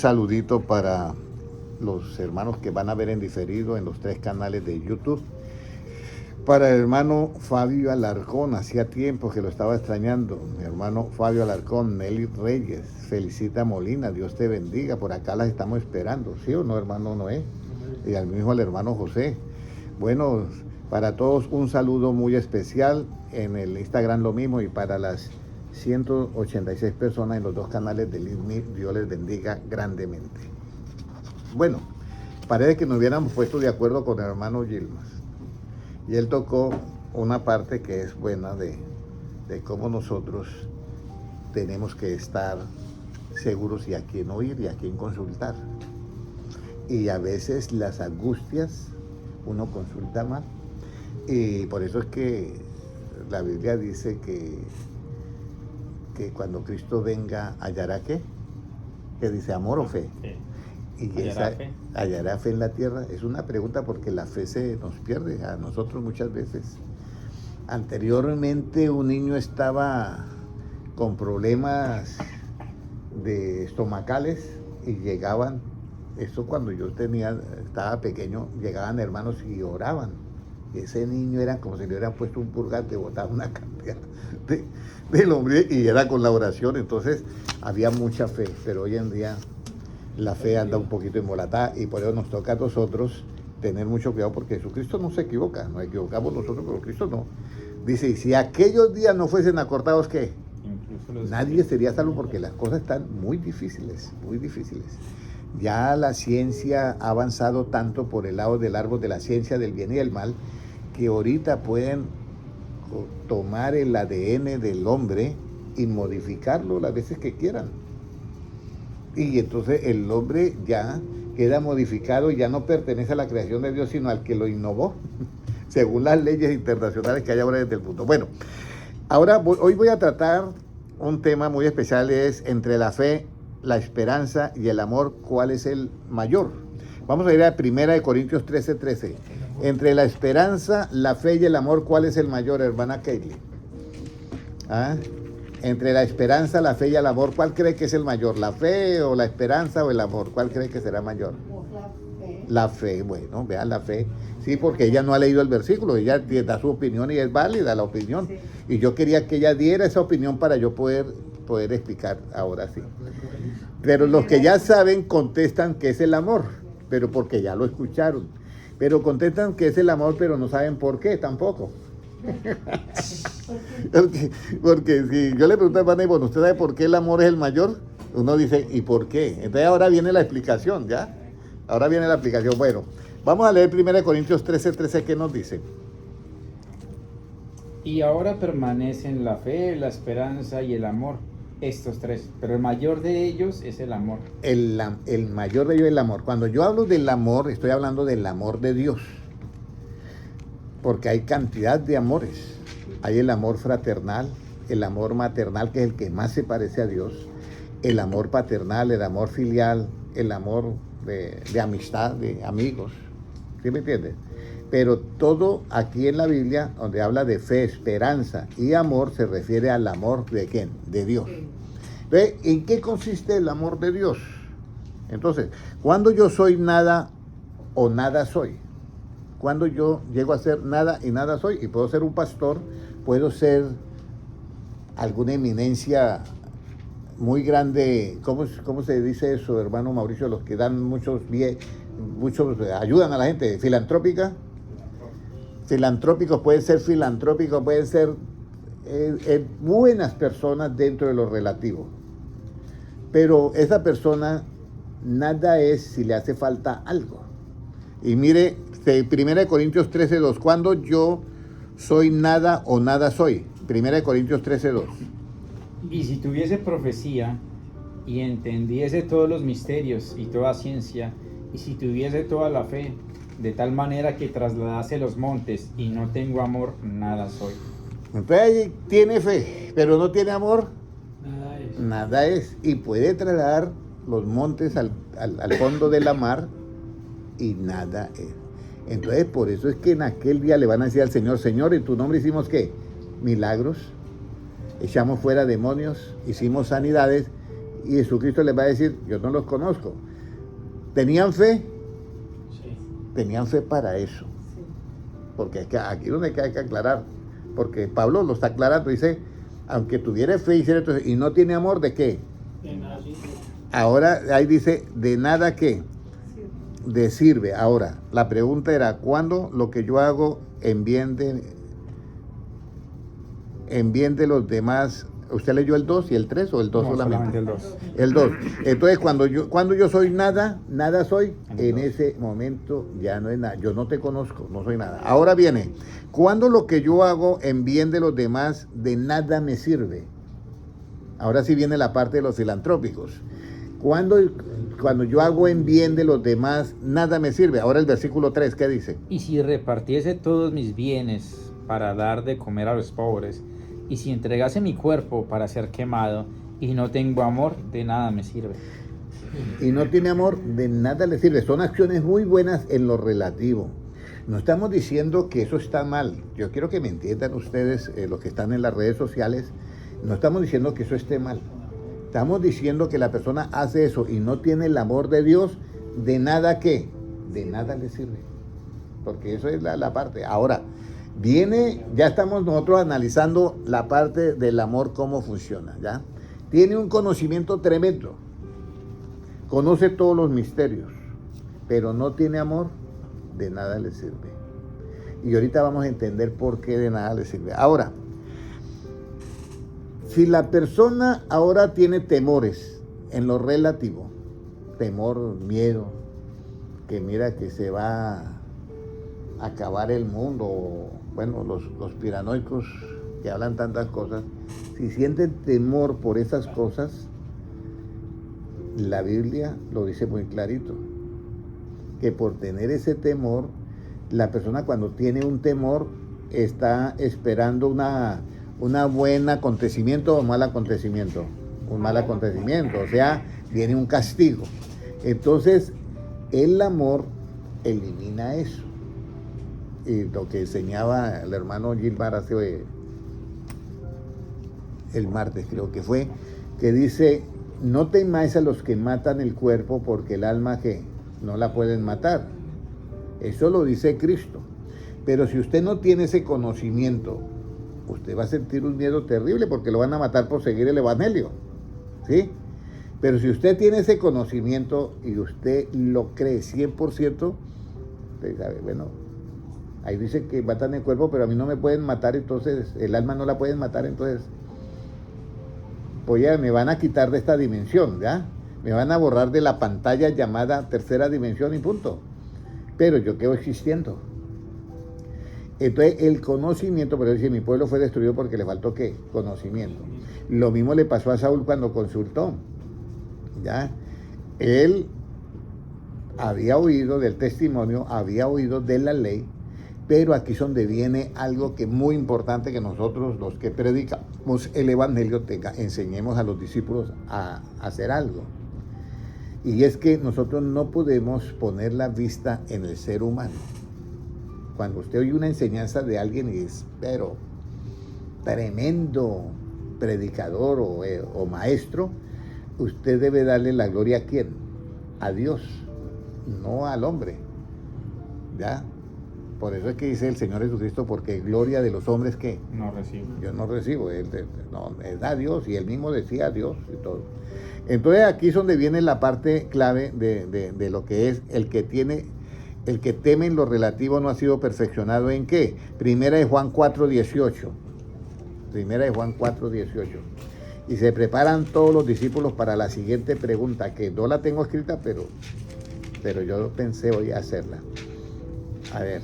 Saludito para los hermanos que van a ver en diferido en los 3 canales de YouTube. Para el hermano Fabio Alarcón, hacía tiempo que lo estaba extrañando. Mi hermano Fabio Alarcón, Nelly Reyes, Felicita Molina, Dios te bendiga. Por acá las estamos esperando, ¿sí o no, hermano Noé? Y al mismo al hermano José. Bueno, para todos un saludo muy especial. En el Instagram lo mismo, y para las 186 personas en los 2 canales del ISMI, Dios les bendiga grandemente. Bueno, parece que nos hubiéramos puesto de acuerdo con el hermano Gilmas, y él tocó una parte que es buena de cómo nosotros tenemos que estar seguros y a quién oír y a quién consultar. Y a veces las angustias uno consulta mal, y por eso es que la Biblia dice que cuando Cristo venga, ¿hallará qué? ¿Qué dice? ¿Amor o fe? Y hallará fe en la tierra. Es una pregunta porque la fe se nos pierde a nosotros muchas veces. Anteriormente un niño estaba con problemas de estomacales y llegaban, eso cuando yo estaba pequeño, llegaban hermanos y oraban. Ese niño era como si le hubieran puesto un purgante, botaba una cantidad del hombre, y era con la oración. Entonces había mucha fe, pero hoy en día la fe anda un poquito embolatada, y por eso nos toca a nosotros tener mucho cuidado, porque Jesucristo no se equivoca, nos equivocamos nosotros, pero Cristo no. Dice, y si aquellos días no fuesen acortados, ¿qué? Nadie sería salvo, porque las cosas están muy difíciles, muy difíciles. Ya la ciencia ha avanzado tanto por el lado del árbol de la ciencia del bien y del mal, que ahorita pueden tomar el ADN del hombre y modificarlo las veces que quieran. Y entonces el hombre ya queda modificado y ya no pertenece a la creación de Dios, sino al que lo innovó, según las leyes internacionales que hay ahora desde el mundo. Bueno, hoy voy a tratar un tema muy especial, es entre la fe, la esperanza y el amor, ¿cuál es el mayor? Vamos a ir a 1 Corintios 13:13. Entre la esperanza, la fe y el amor, ¿cuál es el mayor, hermana Kaylee? Entre la esperanza, la fe y el amor, ¿cuál cree que es el mayor? ¿La fe o la esperanza o el amor? ¿Cuál cree que será mayor? La fe. La fe, bueno, vean la fe. Sí, porque ella no ha leído el versículo, ella da su opinión y es válida la opinión. Sí. Y yo quería que ella diera esa opinión para yo poder explicar ahora sí. Pero los que ya saben contestan que es el amor, pero porque ya lo escucharon. Pero contestan que es el amor, pero no saben por qué tampoco. porque si yo le pregunto a Vanessa, bueno, ¿usted sabe por qué el amor es el mayor? Uno dice, ¿y por qué? Entonces ahora viene la explicación, ¿ya? Ahora viene la explicación. Bueno, vamos a leer 1 Corintios 13:13, ¿qué nos dice? Y ahora permanecen la fe, la esperanza y el amor, estos 3, pero el mayor de ellos es el amor. El mayor de ellos es el amor. Cuando yo hablo del amor, estoy hablando del amor de Dios, porque hay cantidad de amores. Hay el amor fraternal, el amor maternal, que es el que más se parece a Dios, el amor paternal, el amor filial, el amor de amistad, de amigos, ¿sí me entiendes? Pero todo aquí en la Biblia, donde habla de fe, esperanza y amor, se refiere al amor de ¿quién? De Dios. ¿Ve? ¿En qué consiste el amor de Dios? Entonces, cuando yo soy nada o nada soy, cuando yo llego a ser nada y nada soy, y puedo ser un pastor, puedo ser alguna eminencia muy grande, ¿cómo se dice eso, hermano Mauricio? Los que dan muchos ayudan a la gente, filantrópicos, pueden ser filantrópicos, pueden ser buenas personas dentro de lo relativo. Pero esa persona nada es si le hace falta algo. Y mire, 1 Corintios 13:2, cuando yo soy nada o nada soy. 1 Corintios 13:2. Y si tuviese profecía y entendiese todos los misterios y toda ciencia, y si tuviese toda la fe, de tal manera que trasladase los montes, y no tengo amor, nada soy. Entonces tiene fe, pero no tiene amor, nada es. Y puede trasladar los montes al fondo de la mar, y nada es. Entonces por eso es que en aquel día le van a decir al Señor, Señor, en tu nombre hicimos ¿qué? Milagros, echamos fuera demonios, hicimos sanidades, Y Jesucristo les va a decir, yo no los conozco. ¿Tenían fe? Sí. Tenían fe para eso. Porque es que aquí es donde hay que aclarar. Porque Pablo lo está aclarando, dice, aunque tuviera fe y no tiene amor, ¿de qué? De nada sirve. Ahora ahí dice, de nada qué, de sirve. Ahora, la pregunta era, ¿cuándo lo que yo hago en bien de los demás? ¿Usted leyó el 2 y el 3 o el 2 No, solamente? el 2. El 2. Entonces, cuando yo soy nada, nada soy, en ese momento ya no es nada. Yo no te conozco, no soy nada. Ahora viene, cuando lo que yo hago en bien de los demás, de nada me sirve. Ahora sí viene la parte de los filantrópicos. Cuando yo hago en bien de los demás, nada me sirve. Ahora el versículo 3, ¿qué dice? Y si repartiese todos mis bienes para dar de comer a los pobres, y si entregase mi cuerpo para ser quemado, y no tengo amor, de nada me sirve. Y no tiene amor, de nada le sirve. Son acciones muy buenas en lo relativo. No estamos diciendo que eso está mal. Yo quiero que me entiendan ustedes, los que están en las redes sociales, no estamos diciendo que eso esté mal. Estamos diciendo que la persona hace eso y no tiene el amor de Dios, de nada ¿qué? De nada le sirve. Porque eso es la parte. Ahora, ya estamos nosotros analizando la parte del amor, cómo funciona, ¿ya? Tiene un conocimiento tremendo. Conoce todos los misterios, pero no tiene amor, de nada le sirve. Y ahorita vamos a entender por qué de nada le sirve. Ahora, si la persona ahora tiene temores en lo relativo, temor, miedo, que mira que se va a acabar el mundo, bueno, los piranoicos que hablan tantas cosas, si sienten temor por esas cosas, la Biblia lo dice muy clarito, que por tener ese temor, la persona cuando tiene un temor está esperando una buen acontecimiento o un mal acontecimiento, o sea, viene un castigo. Entonces, el amor elimina eso. Y lo que enseñaba el hermano Gilmar hace el martes, creo que fue, que dice, no temáis a los que matan el cuerpo, porque el alma que no la pueden matar. Eso lo dice Cristo. Pero si usted no tiene ese conocimiento, usted va a sentir un miedo terrible porque lo van a matar por seguir el evangelio, ¿sí? Pero si usted tiene ese conocimiento y usted lo cree 100%, usted sabe, bueno, ahí dice que matan el cuerpo, pero a mí no me pueden matar, entonces el alma no la pueden matar, entonces pues ya me van a quitar de esta dimensión, ¿ya? Me van a borrar de la pantalla llamada tercera dimensión y punto. Pero yo quedo existiendo. Entonces el conocimiento, por eso dice, mi pueblo fue destruido porque le faltó ¿qué? Conocimiento. Lo mismo le pasó a Saúl cuando consultó, ¿ya? Él había oído del testimonio, había oído de la ley, pero aquí es donde viene algo que es muy importante, que nosotros los que predicamos el evangelio enseñemos a los discípulos a hacer algo. Y es que nosotros no podemos poner la vista en el ser humano. Cuando usted oye una enseñanza de alguien y es, pero tremendo predicador o maestro, usted debe darle la gloria ¿a quién? A Dios, no al hombre, ¿ya? Por eso es que dice el Señor Jesucristo, porque gloria de los hombres, ¿qué? No recibo. Yo no recibo, es a Dios, y él mismo decía a Dios y todo. Entonces aquí es donde viene la parte clave de lo que es el que teme en lo relativo no ha sido perfeccionado ¿en qué? Primera de Juan 4:18. Primera de Juan 4:18. Y se preparan todos los discípulos para la siguiente pregunta, que no la tengo escrita, pero yo pensé hoy hacerla. A ver.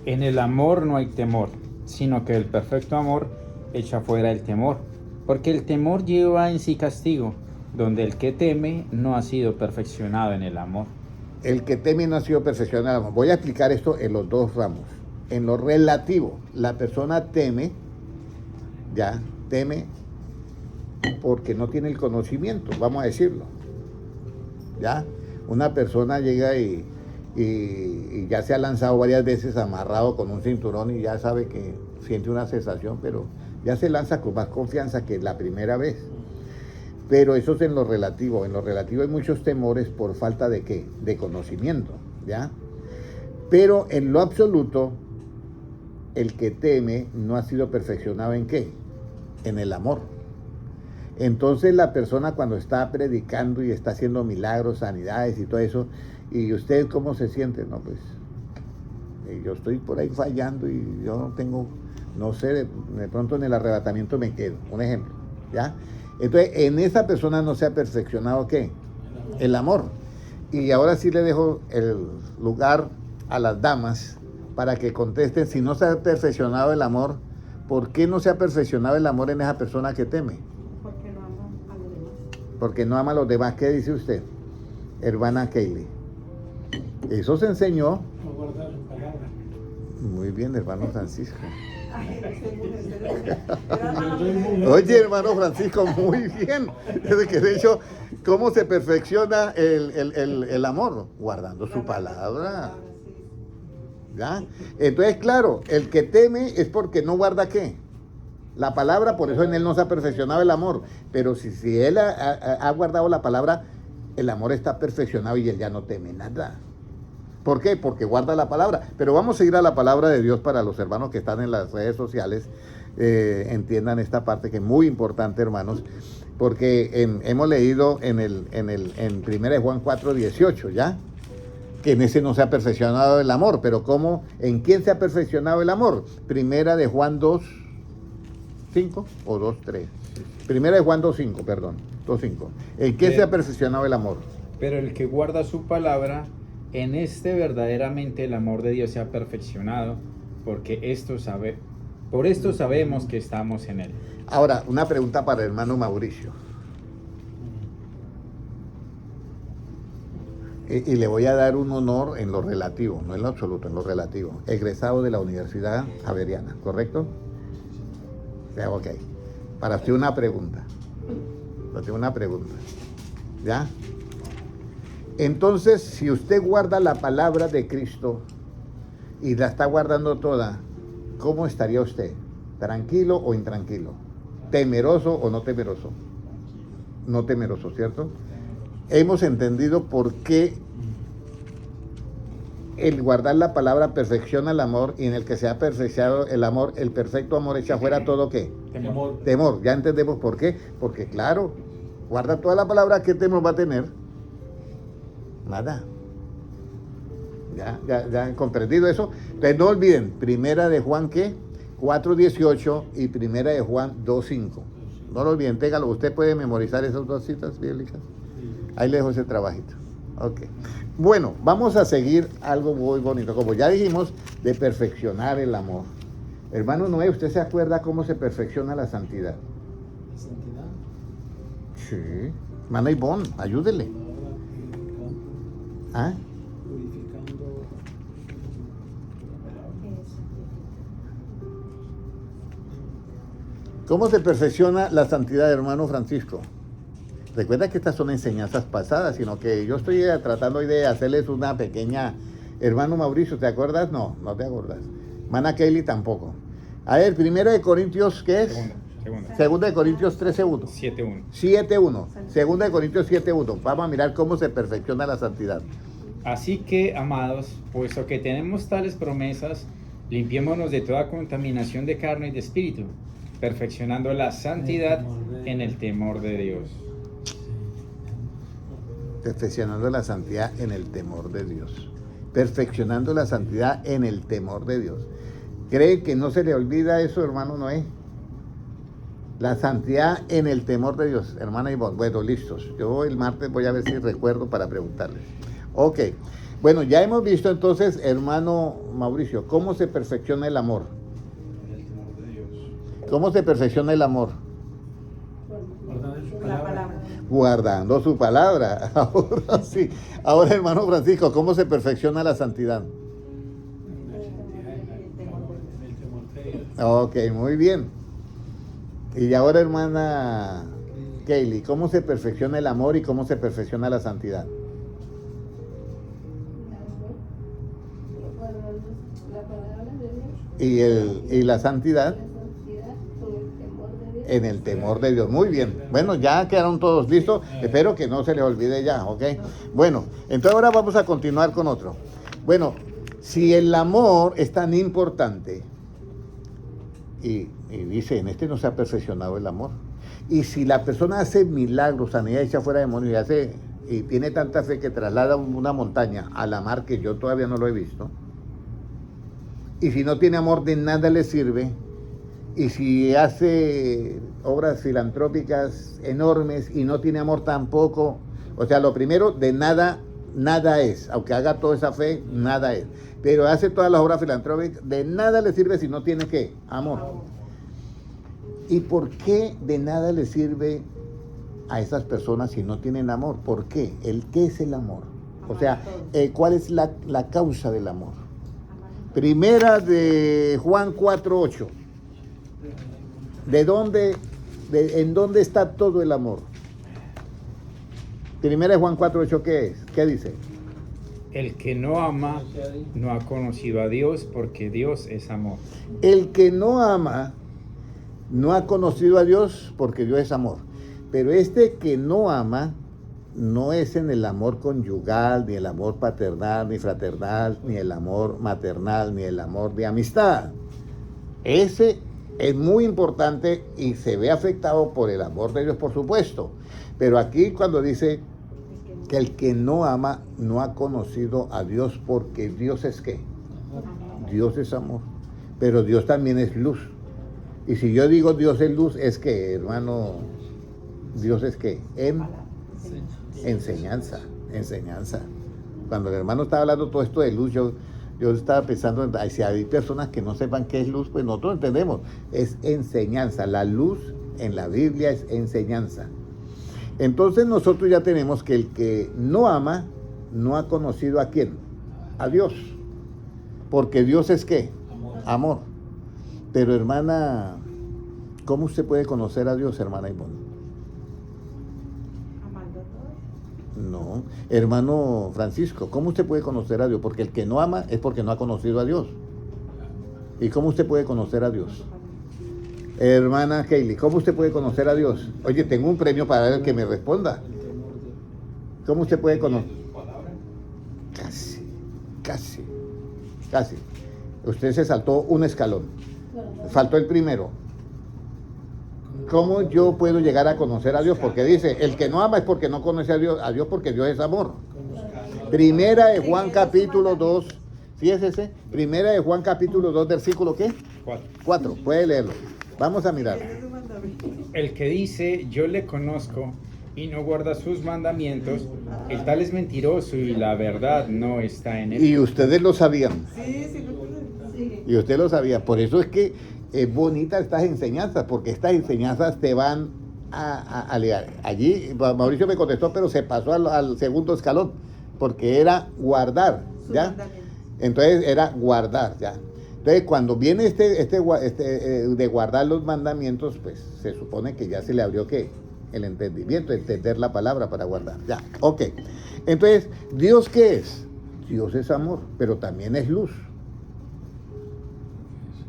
En el amor no hay temor, sino que el perfecto amor echa fuera el temor, porque el temor lleva en sí castigo, donde el que teme no ha sido perfeccionado en el amor. El que teme no ha sido perfeccionado. Voy a explicar esto en los dos ramos. En lo relativo, la persona teme porque no tiene el conocimiento, vamos a decirlo. ¿Ya? Una persona llega y ya se ha lanzado varias veces amarrado con un cinturón y ya sabe que siente una sensación, pero ya se lanza con más confianza que la primera vez. Pero eso es en lo relativo. En lo relativo hay muchos temores por falta de ¿qué? De conocimiento, ¿ya? Pero en lo absoluto, el que teme no ha sido perfeccionado ¿en qué? En el amor. Entonces la persona cuando está predicando y está haciendo milagros, sanidades y todo eso, ¿y usted cómo se siente? No, pues yo estoy por ahí fallando y yo no tengo, no sé, de pronto en el arrebatamiento me quedo, un ejemplo, ¿ya? Entonces en esa persona no se ha perfeccionado ¿qué? El amor. Y ahora sí le dejo el lugar a las damas para que contesten, si no se ha perfeccionado el amor, ¿por qué no se ha perfeccionado el amor en esa persona que teme? Porque no ama a los demás. Porque no ama a los demás. ¿Qué dice usted, hermana Kaylee? Eso se enseñó. No guardar su palabra. Muy bien, hermano Francisco. Ay, no sé, Oye, hermano Francisco, muy bien. Es que de hecho, ¿cómo se perfecciona el amor? Guardando su palabra. ¿Ya? Entonces, claro, el que teme es porque no guarda ¿qué? La palabra, por eso en él no se ha perfeccionado el amor. Pero si él ha guardado la palabra, el amor está perfeccionado y él ya no teme nada. ¿Por qué? Porque guarda la palabra. Pero vamos a ir a la palabra de Dios para los hermanos que están en las redes sociales. Entiendan esta parte que es muy importante, hermanos, porque hemos leído en 1 Juan 4:18, ¿ya? Que en ese no se ha perfeccionado el amor. Pero ¿cómo? ¿En quién se ha perfeccionado el amor? 1 Juan 2:5 o 2:3. 1 Juan 2:5, perdón. 2:5. ¿En qué se ha perfeccionado el amor? Pero el que guarda su palabra, en este verdaderamente el amor de Dios se ha perfeccionado, porque por esto sabemos que estamos en él. Ahora, una pregunta para el hermano Mauricio. Y le voy a dar un honor en lo relativo, no en lo absoluto, en lo relativo. Egresado de la Universidad Javeriana, ¿correcto? Ya, ok. Para usted una pregunta. Para usted una pregunta. ¿Ya? Entonces, si usted guarda la palabra de Cristo y la está guardando toda, ¿cómo estaría usted? ¿Tranquilo o intranquilo? ¿Temeroso o no temeroso? No temeroso, ¿cierto? Hemos entendido por qué el guardar la palabra perfecciona el amor, y en el que se ha perfeccionado el amor, el perfecto amor echa fuera todo ¿qué? Temor. Temor. Ya entendemos por qué. Porque claro, guarda toda la palabra, ¿qué temor va a tener? Nada. Ya han comprendido eso. Pero no olviden, 1 Juan ¿qué? 4:18 y 1 Juan 2:5. No lo olviden, téngalo. Usted puede memorizar esas dos citas bíblicas. Ahí le dejo ese trabajito. Ok. Bueno, vamos a seguir algo muy bonito. Como ya dijimos, de perfeccionar el amor. Hermano Noé, ¿usted se acuerda cómo se perfecciona la santidad? La santidad. Sí. Hermana Ivonne, ayúdele. Purificando. ¿Ah? Purificando. ¿Cómo se perfecciona la santidad, hermano Francisco? Recuerda que estas son enseñanzas pasadas, sino que yo estoy tratando hoy de hacerles una pequeña... Hermano Mauricio, ¿te acuerdas? No, no te acuerdas. Mana Kelly tampoco. A ver, 1 Corintios, ¿qué es? Segunda. 2 Corintios 13:1. 7:1. 7:1. 2 Corintios 7:1. Vamos a mirar cómo se perfecciona la santidad. Así que, amados, puesto que tenemos tales promesas, limpiémonos de toda contaminación de carne y de espíritu, perfeccionando la santidad en el temor de Dios. Perfeccionando la santidad en el temor de Dios. Perfeccionando la santidad en el temor de Dios. ¿Cree que no se le olvida eso, hermano Noé? La santidad en el temor de Dios, hermana Ivonne. Bueno, listos. Yo el martes voy a ver si recuerdo para preguntarles. Ok. Bueno, ya hemos visto entonces, hermano Mauricio, cómo se perfecciona el amor. En el temor de Dios. ¿Cómo se perfecciona el amor? Guardando su La palabra. palabra. Guardando su palabra. Ahora sí. Ahora, hermano Francisco, ¿cómo se perfecciona la santidad? En la santidad, en el temor de Dios. Ok, muy bien. Y ahora, hermana Kaylee, ¿cómo se perfecciona el amor y cómo se perfecciona la santidad? La palabra de Dios, Y la santidad la santidad con el temor de Dios. En el temor de Dios. Muy bien. Bueno, ya quedaron todos listos. Espero que no se les olvide ya, ¿ok? Bueno, entonces ahora vamos a continuar con otro. Bueno, si el amor es tan importante, y dice, en este no se ha perfeccionado el amor. Y si la persona hace milagros, sanidad echa fuera demonios, y tiene tanta fe que traslada una montaña a la mar, que yo todavía no lo he visto, y si no tiene amor, de nada le sirve. Y si hace obras filantrópicas enormes y no tiene amor tampoco, o sea, lo primero, de nada, nada es. Aunque haga toda esa fe, nada es. Pero hace todas las obras filantrópicas, de nada le sirve si no tiene, ¿qué? Amor. ¿Y por qué de nada le sirve a esas personas si no tienen amor? ¿Por qué? ¿Qué es el amor? O sea, ¿cuál es la causa del amor? Primera de Juan 4:8. ¿En dónde está todo el amor? Primera de Juan 4:8, ¿qué es? ¿Qué dice? El que no ama no ha conocido a Dios, porque Dios es amor. El que no ama no ha conocido a Dios, porque Dios es amor. Pero este que no ama no es en el amor conyugal, ni el amor paternal, ni fraternal, ni el amor maternal, ni el amor de amistad. Ese es muy importante y se ve afectado por el amor de Dios, por supuesto. Pero aquí cuando dice que el que no ama no ha conocido a Dios, porque Dios es ¿qué? Dios es amor. Pero Dios también es luz. Y si yo digo Dios es luz, es que, hermano, Dios es ¿qué? Enseñanza. Cuando el hermano estaba hablando todo esto de luz, yo estaba pensando, si hay personas que no sepan qué es luz, pues nosotros entendemos, es enseñanza. La luz en la Biblia es enseñanza. Entonces nosotros ya tenemos que el que no ama, no ha conocido a quién, a Dios. Porque Dios es ¿qué? Amor. Pero hermana, ¿cómo usted puede conocer a Dios, hermana Ivonne? Amando a todos. No, hermano Francisco, ¿cómo usted puede conocer a Dios? Porque el que no ama es porque no ha conocido a Dios. ¿Y cómo usted puede conocer a Dios? Hermana Kaylee, ¿cómo usted puede conocer a Dios? Oye, tengo un premio para el que me responda. ¿Cómo usted puede conocer? Casi. Usted se saltó un escalón. Faltó el primero. ¿Cómo yo puedo llegar a conocer a Dios? Porque dice, el que no ama es porque no conoce a Dios porque Dios es amor. Primera de Juan capítulo 2, ¿sí es ese? Primera de Juan capítulo 2, versículo ¿qué? 4, puede leerlo. Vamos a mirar. El que dice, yo le conozco, y no guarda sus mandamientos, el tal es mentiroso y la verdad no está en él. Y ustedes lo sabían. Sí. Y usted lo sabía. Por eso es que es bonita estas enseñanzas, porque estas enseñanzas te van a leer. Allí Mauricio me contestó, pero se pasó al segundo escalón, porque era guardar, ¿ya? Entonces era guardar, ¿ya? Entonces cuando viene de guardar los mandamientos, pues se supone que ya se le abrió ¿qué? El entendimiento, entender la palabra para guardar, ya, ok. Entonces, ¿Dios qué es? Dios es amor, pero también es luz.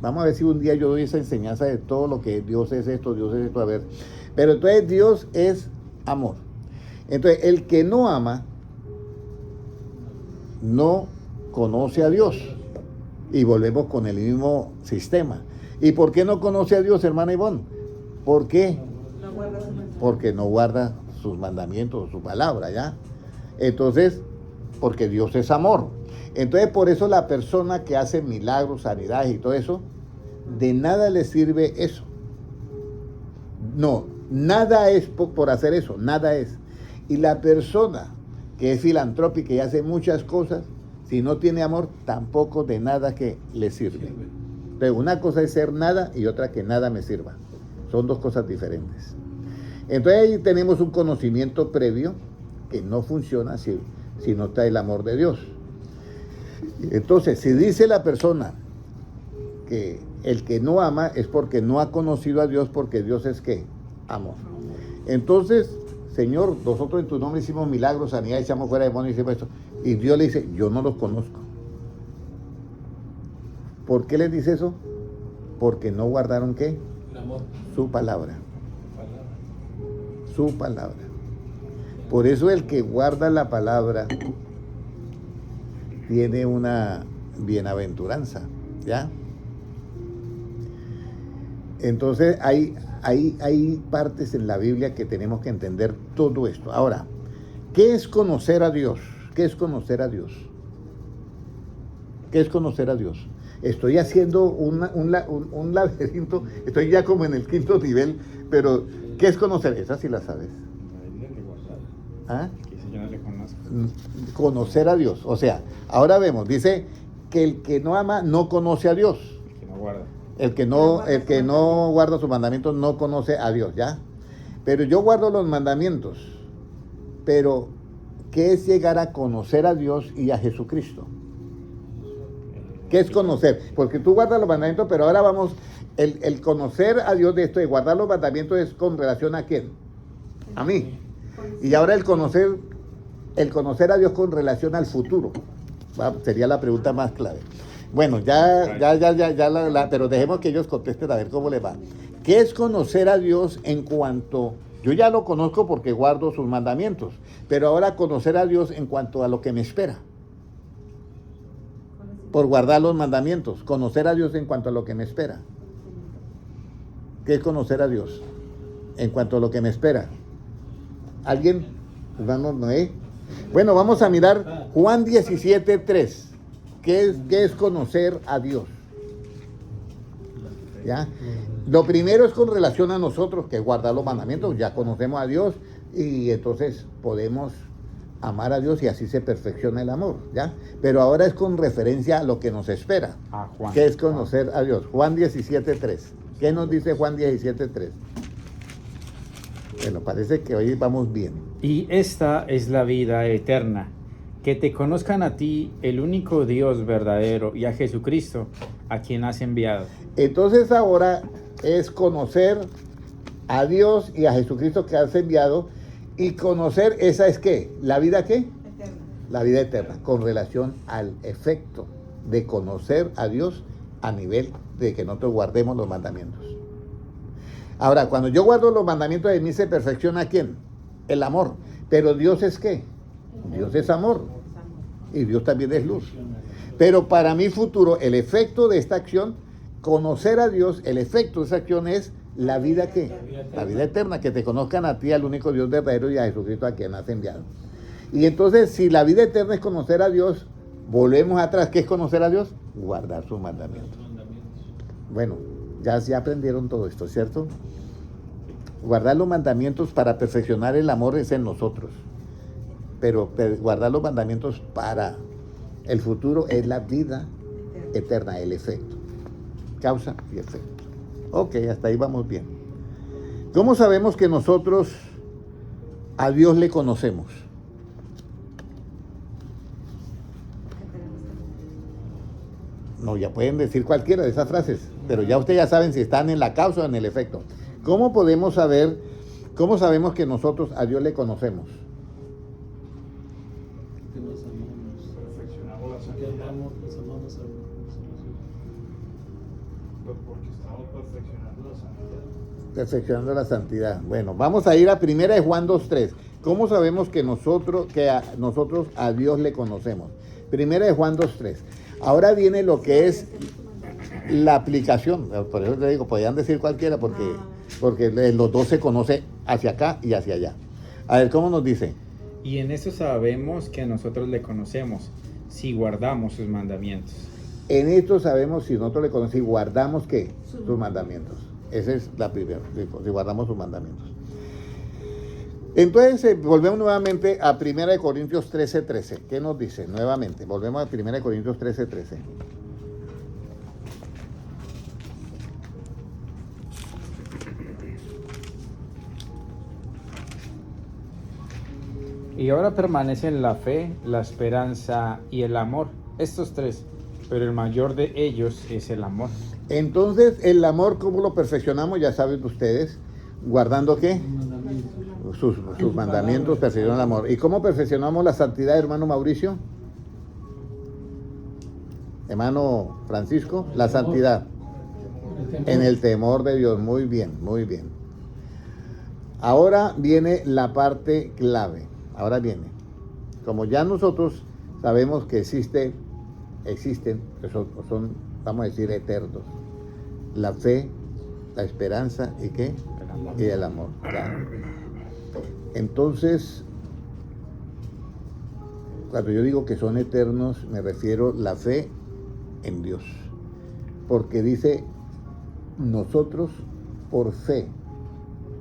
Vamos a ver si un día yo doy esa enseñanza de todo lo que Dios es esto, a ver. Pero entonces Dios es amor. Entonces, el que no ama, no conoce a Dios. Y volvemos con el mismo sistema. ¿Y por qué no conoce a Dios, hermana Ivonne? ¿Por qué? No guarda su mandamiento. Porque no guarda sus mandamientos, su palabra, ¿ya? Entonces, porque Dios es amor. Entonces, por eso la persona que hace milagros, sanidades y todo eso, de nada le sirve eso. No, nada es por hacer eso, nada es. Y la persona que es filantrópica y hace muchas cosas, si no tiene amor, tampoco de nada que le sirve. Pero una cosa es ser nada y otra que nada me sirva. Son dos cosas diferentes. Entonces ahí tenemos un conocimiento previo que no funciona si no está el amor de Dios. Entonces, si dice la persona que el que no ama es porque no ha conocido a Dios, porque Dios es ¿qué? Amor. Entonces, Señor, nosotros en tu nombre hicimos milagros, sanidad, echamos fuera demonios, hicimos esto. Y Dios le dice, yo no los conozco. ¿Por qué les dice eso? Porque no guardaron ¿qué? El amor. Su palabra. su palabra. Por eso el que guarda la palabra tiene una bienaventuranza, ¿ya? Entonces hay partes en la Biblia que tenemos que entender todo esto. Ahora, ¿qué es conocer a Dios? ¿Qué es conocer a Dios? ¿Qué es conocer a Dios? Estoy haciendo un laberinto, estoy ya como en el 5.º nivel, pero ¿qué es conocer? Esa sí la sabes. ¿Ah? Yo no le conozco. Conocer a Dios. O sea, ahora vemos, dice que el que no ama no conoce a Dios. Que no guarda. El que no guarda sus mandamientos no conoce a Dios, ¿ya? Pero yo guardo los mandamientos. Pero, ¿qué es llegar a conocer a Dios y a Jesucristo? ¿Qué es conocer? Porque tú guardas los mandamientos, pero ahora vamos, el conocer a Dios de esto, de guardar los mandamientos, es con relación a quién? A mí. Y ahora el conocer a Dios con relación al futuro. Sería la pregunta más clave. Bueno, pero dejemos que ellos contesten a ver cómo les va. ¿Qué es conocer a Dios en cuanto... Yo ya lo conozco porque guardo sus mandamientos, pero ahora conocer a Dios en cuanto a lo que me espera. Por guardar los mandamientos, conocer a Dios en cuanto a lo que me espera. ¿Qué es conocer a Dios en cuanto a lo que me espera? ¿Alguien? Vamos, Noé. Bueno, vamos a mirar Juan 17:3. ¿Qué es conocer a Dios? ¿Ya? Lo primero es con relación a nosotros, que es guardar los mandamientos. Ya conocemos a Dios y entonces podemos amar a Dios y así se perfecciona el amor, ¿ya? Pero ahora es con referencia a lo que nos espera. Juan. ¿Qué es conocer a Dios? Juan 17:3. ¿Qué nos dice Juan 17:3? Bueno, parece que hoy vamos bien. Y esta es la vida eterna, que te conozcan a ti, el único Dios verdadero, y a Jesucristo, a quien has enviado. Entonces ahora es conocer a Dios y a Jesucristo que has enviado, y conocer, ¿esa es qué? ¿La vida qué? Eterna. La vida eterna, con relación al efecto de conocer a Dios a nivel de que nosotros guardemos los mandamientos. Ahora, cuando yo guardo los mandamientos, de mí se perfecciona ¿quién? El amor. Pero Dios es ¿qué? Dios es amor. Y Dios también es luz. Pero para mi futuro, el efecto de esta acción, conocer a Dios, el efecto de esa acción es la vida ¿qué? La vida eterna, que te conozcan a ti, al único Dios verdadero, y a Jesucristo a quien has enviado. Y entonces, si la vida eterna es conocer a Dios, volvemos atrás. ¿Qué es conocer a Dios? Guardar sus mandamientos. Bueno, ya aprendieron todo esto, ¿cierto? Guardar los mandamientos para perfeccionar el amor es en nosotros. Pero guardar los mandamientos para el futuro es la vida eterna, el efecto. Causa y efecto. Ok, hasta ahí vamos bien. ¿Cómo sabemos que nosotros a Dios le conocemos? No, ya pueden decir cualquiera de esas frases, pero ya ustedes ya saben si están en la causa o en el efecto. ¿Cómo podemos saber, cómo sabemos que nosotros a Dios le conocemos? Que nos amamos, perfeccionamos la santidad. Nos amamos a porque estamos perfeccionando la santidad. Perfeccionando la santidad. Bueno, vamos a ir a 1 Juan 2:3. ¿Cómo sabemos que nosotros a Dios le conocemos? 1 Juan 2:3. Ahora viene lo que es la aplicación. Por eso te digo, podrían decir cualquiera porque los dos se conocen hacia acá y hacia allá. A ver, ¿cómo nos dice? Y en eso sabemos que nosotros le conocemos, si guardamos sus mandamientos. En esto sabemos si nosotros le conocemos y guardamos ¿qué? Sus mandamientos. Esa es la primera, si guardamos sus mandamientos. Entonces, volvemos nuevamente a 1 Corintios 13:13. ¿Qué nos dice? Nuevamente, volvemos a 1 Corintios 13:13. Y ahora permanecen la fe, la esperanza y el amor, estos tres, pero el mayor de ellos es el amor. Entonces, el amor, ¿cómo lo perfeccionamos? Ya saben ustedes, guardando ¿qué? Sus mandamientos, perfeccionan el amor. ¿Y cómo perfeccionamos la santidad, hermano Mauricio? Hermano Francisco, la santidad. En el temor de Dios, muy bien, muy bien. Ahora viene la parte clave. Ahora viene. Como ya nosotros sabemos que existen, son, vamos a decir, eternos. La fe, la esperanza y qué? Y el amor. Claro. Entonces, cuando yo digo que son eternos, me refiero a la fe en Dios. Porque dice, nosotros por fe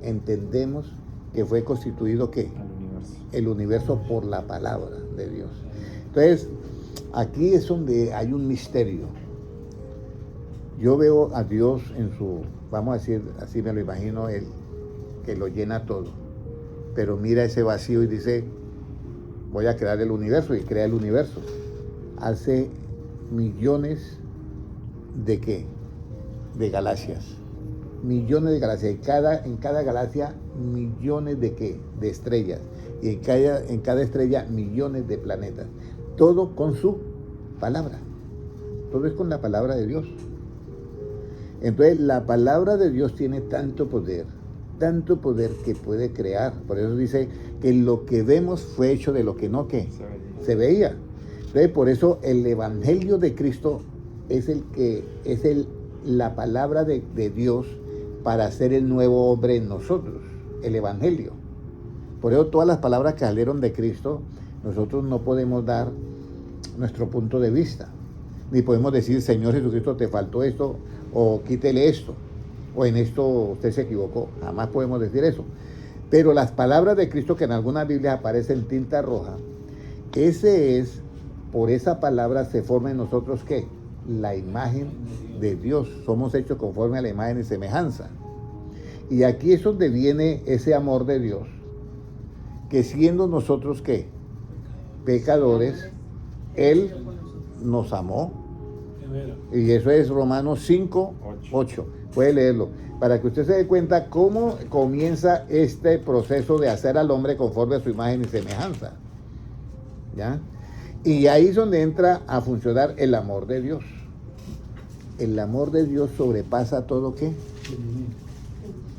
entendemos que fue constituido ¿qué? El universo por la palabra de Dios. Entonces, aquí es donde hay un misterio. Yo veo a Dios en su, vamos a decir, así me lo imagino, él, que lo llena todo. Pero mira ese vacío y dice, voy a crear el universo, y crea el universo. Hace millones de ¿qué? De galaxias. Millones de galaxias. En cada galaxia, millones de ¿qué? De estrellas. Y en cada estrella, millones de planetas. Todo con su palabra. Todo es con la palabra de Dios. Entonces, la palabra de Dios tiene tanto poder que puede crear. Por eso dice que lo que vemos fue hecho de lo que no ¿qué? Se veía. Entonces, por eso el evangelio de Cristo es la palabra de Dios para hacer el nuevo hombre en nosotros, el evangelio. Por eso todas las palabras que salieron de Cristo, nosotros no podemos dar nuestro punto de vista, ni podemos decir, Señor Jesucristo, te faltó esto, o quítele esto, o en esto usted se equivocó. Jamás podemos decir eso. Pero las palabras de Cristo que en algunas Biblias aparecen en tinta roja, por esa palabra se forma en nosotros ¿qué? La imagen de Dios. Somos hechos conforme a la imagen y semejanza. Y aquí es donde viene ese amor de Dios, que siendo nosotros ¿qué? Pecadores, Él nos amó. Y eso es Romanos 5, 8. Puede leerlo. Para que usted se dé cuenta cómo comienza este proceso de hacer al hombre conforme a su imagen y semejanza. ¿Ya? Y ahí es donde entra a funcionar el amor de Dios. El amor de Dios sobrepasa todo ¿qué?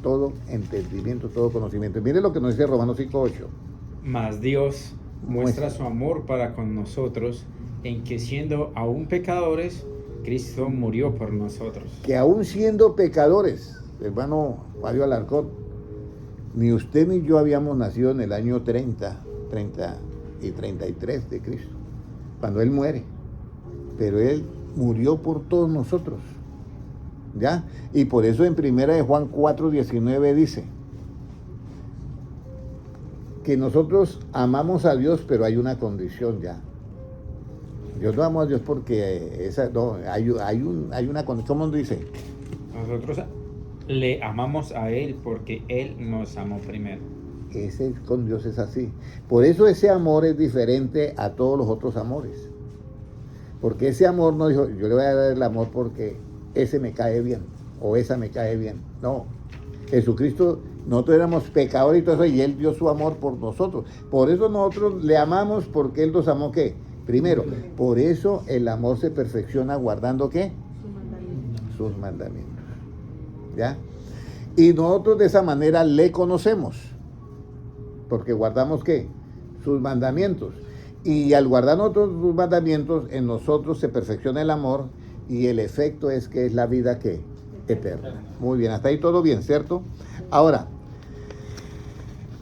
Todo entendimiento, todo conocimiento. Mire lo que nos dice Romanos 5, 8. Mas Dios muestra su amor para con nosotros en que siendo aún pecadores, Cristo murió por nosotros. Que aún siendo pecadores, hermano Fabio Alarcón, ni usted ni yo habíamos nacido en el año 30 y 33 de Cristo, cuando Él muere. Pero Él murió por todos nosotros. ¿Ya? Y por eso en 1 de Juan 4, 19 dice que nosotros amamos a Dios, pero hay una condición ya. Yo no amo a Dios porque hay una condición. ¿Cómo dice? Nosotros le amamos a Él porque Él nos amó primero. Ese con Dios es así. Por eso ese amor es diferente a todos los otros amores. Porque ese amor no dijo, yo le voy a dar el amor porque ese me cae bien o esa me cae bien. No. Jesucristo, nosotros éramos pecadores y todo eso, y Él dio su amor por nosotros. Por eso nosotros le amamos, porque Él nos amó ¿qué? Primero. Por eso el amor se perfecciona guardando ¿qué? Sus mandamientos. ¿Ya? Y nosotros de esa manera le conocemos. Porque guardamos ¿qué? Sus mandamientos. Y al guardar nosotros sus mandamientos, en nosotros se perfecciona el amor, y el efecto es que es la vida ¿qué? Eterna. Muy bien, hasta ahí todo bien, ¿cierto? Ahora,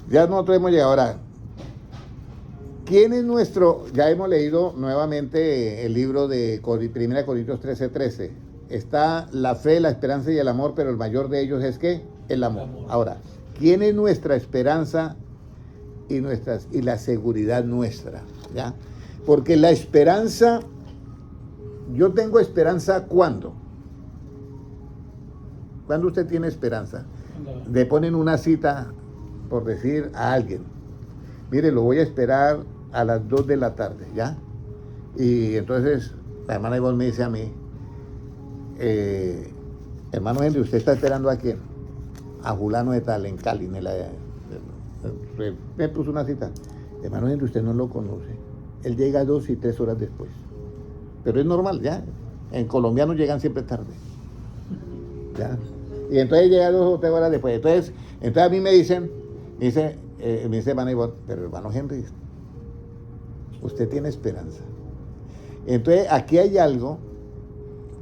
ya nosotros hemos llegado ahora. ¿Quién es nuestro? Ya hemos leído nuevamente el libro de 1 Corintios 13:13. Está la fe, la esperanza y el amor, pero el mayor de ellos es ¿qué? El amor. Ahora, ¿quién es nuestra esperanza y la seguridad nuestra? ¿Ya? Porque la esperanza, yo tengo esperanza ¿cuándo? ¿Cuándo usted tiene esperanza? Le ponen una cita, por decir, a alguien. Mire, lo voy a esperar a las 2 de la tarde, ¿ya? Y entonces la hermana Ivonne me dice a mí, hermano Henry, ¿usted está esperando a quién? A Julano de tal, en Cali. Me puso una cita. Hermano Henry, usted no lo conoce. Él llega 2 y 3 horas después. Pero es normal, ¿ya? En colombianos llegan siempre tarde. ¿Ya? Y entonces llega 2 o 3 horas después. Entonces a mí me dicen, Me dice hermano Ivonne, pero hermano Henry, usted tiene esperanza. Entonces, aquí hay algo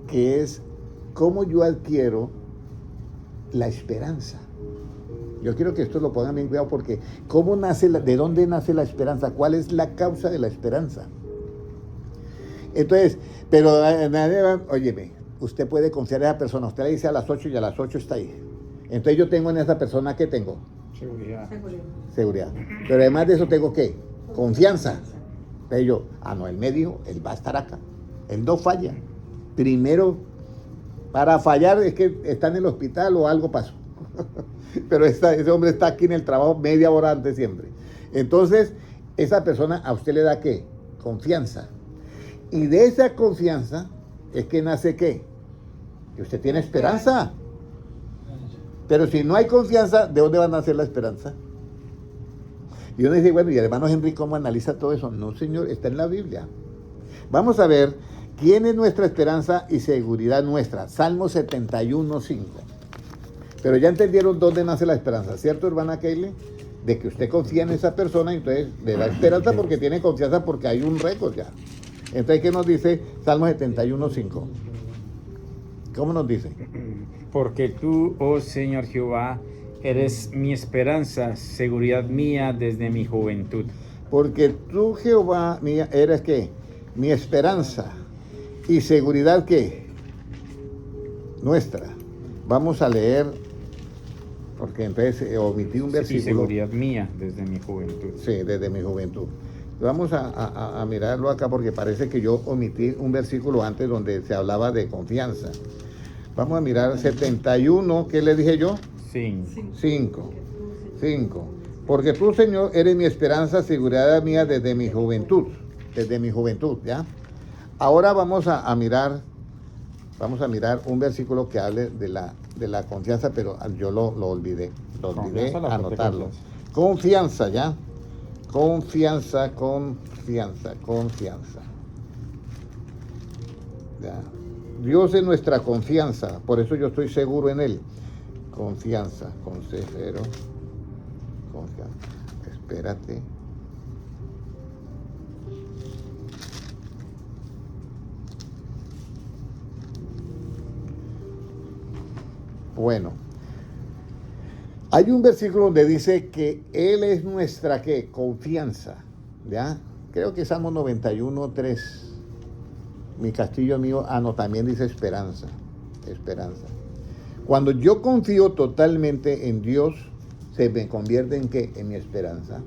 que es cómo yo adquiero la esperanza. Yo quiero que esto lo pongan bien cuidado porque ¿cómo nace de dónde nace la esperanza? ¿Cuál es la causa de la esperanza? Entonces, pero óyeme, usted puede confiar en esa persona. Usted le dice a las 8 y a las 8 está ahí. Entonces yo tengo en esa persona, ¿qué tengo? Seguridad. Seguridad. Pero además de eso tengo ¿qué? Confianza. Entonces yo, no, él me dijo, él va a estar acá. Él no falla. Primero, para fallar es que está en el hospital o algo pasó. Pero ese hombre está aquí en el trabajo media hora antes siempre. Entonces, esa persona a usted le da ¿qué? Confianza. Y de esa confianza es que nace ¿qué? Que usted tiene esperanza. Pero si no hay confianza, ¿de dónde va a nacer la esperanza? Y uno dice, bueno, ¿y el hermano Henry cómo analiza todo eso? No, señor, está en la Biblia. Vamos a ver quién es nuestra esperanza y seguridad nuestra. Salmo 71:5. Pero ya entendieron dónde nace la esperanza, ¿cierto, hermana Keile? De que usted confía en esa persona, entonces le da esperanza porque tiene confianza porque hay un récord ya. Entonces, ¿qué nos dice Salmo 71:5? ¿Cómo nos dice? Porque tú, oh Señor Jehová, eres mi esperanza, seguridad mía desde mi juventud. Porque tú, Jehová, mía, eres ¿qué? Mi esperanza y seguridad ¿qué? Nuestra. Vamos a leer, porque entonces omití un versículo. Sí, seguridad mía desde mi juventud. Sí, desde mi juventud. Vamos a mirarlo acá porque parece que yo omití un versículo antes donde se hablaba de confianza. Vamos a mirar 71, ¿qué le dije yo? 5. Porque tú, Señor, eres mi esperanza, seguridad mía desde mi juventud. Desde mi juventud, ¿ya? Ahora vamos a mirar un versículo que hable de la confianza, pero yo lo olvidé. Lo olvidé anotarlo. Confianza, ¿ya? Confianza. ¿Ya? Dios es nuestra confianza, por eso yo estoy seguro en Él. Confianza, consejero. Confianza. Espérate. Bueno, hay un versículo donde dice que Él es nuestra ¿qué? Confianza, ¿ya? Creo que Salmo 91:3. Mi castillo mío, no, también dice esperanza. Cuando yo confío totalmente en Dios, se me convierte en ¿qué? En mi esperanza,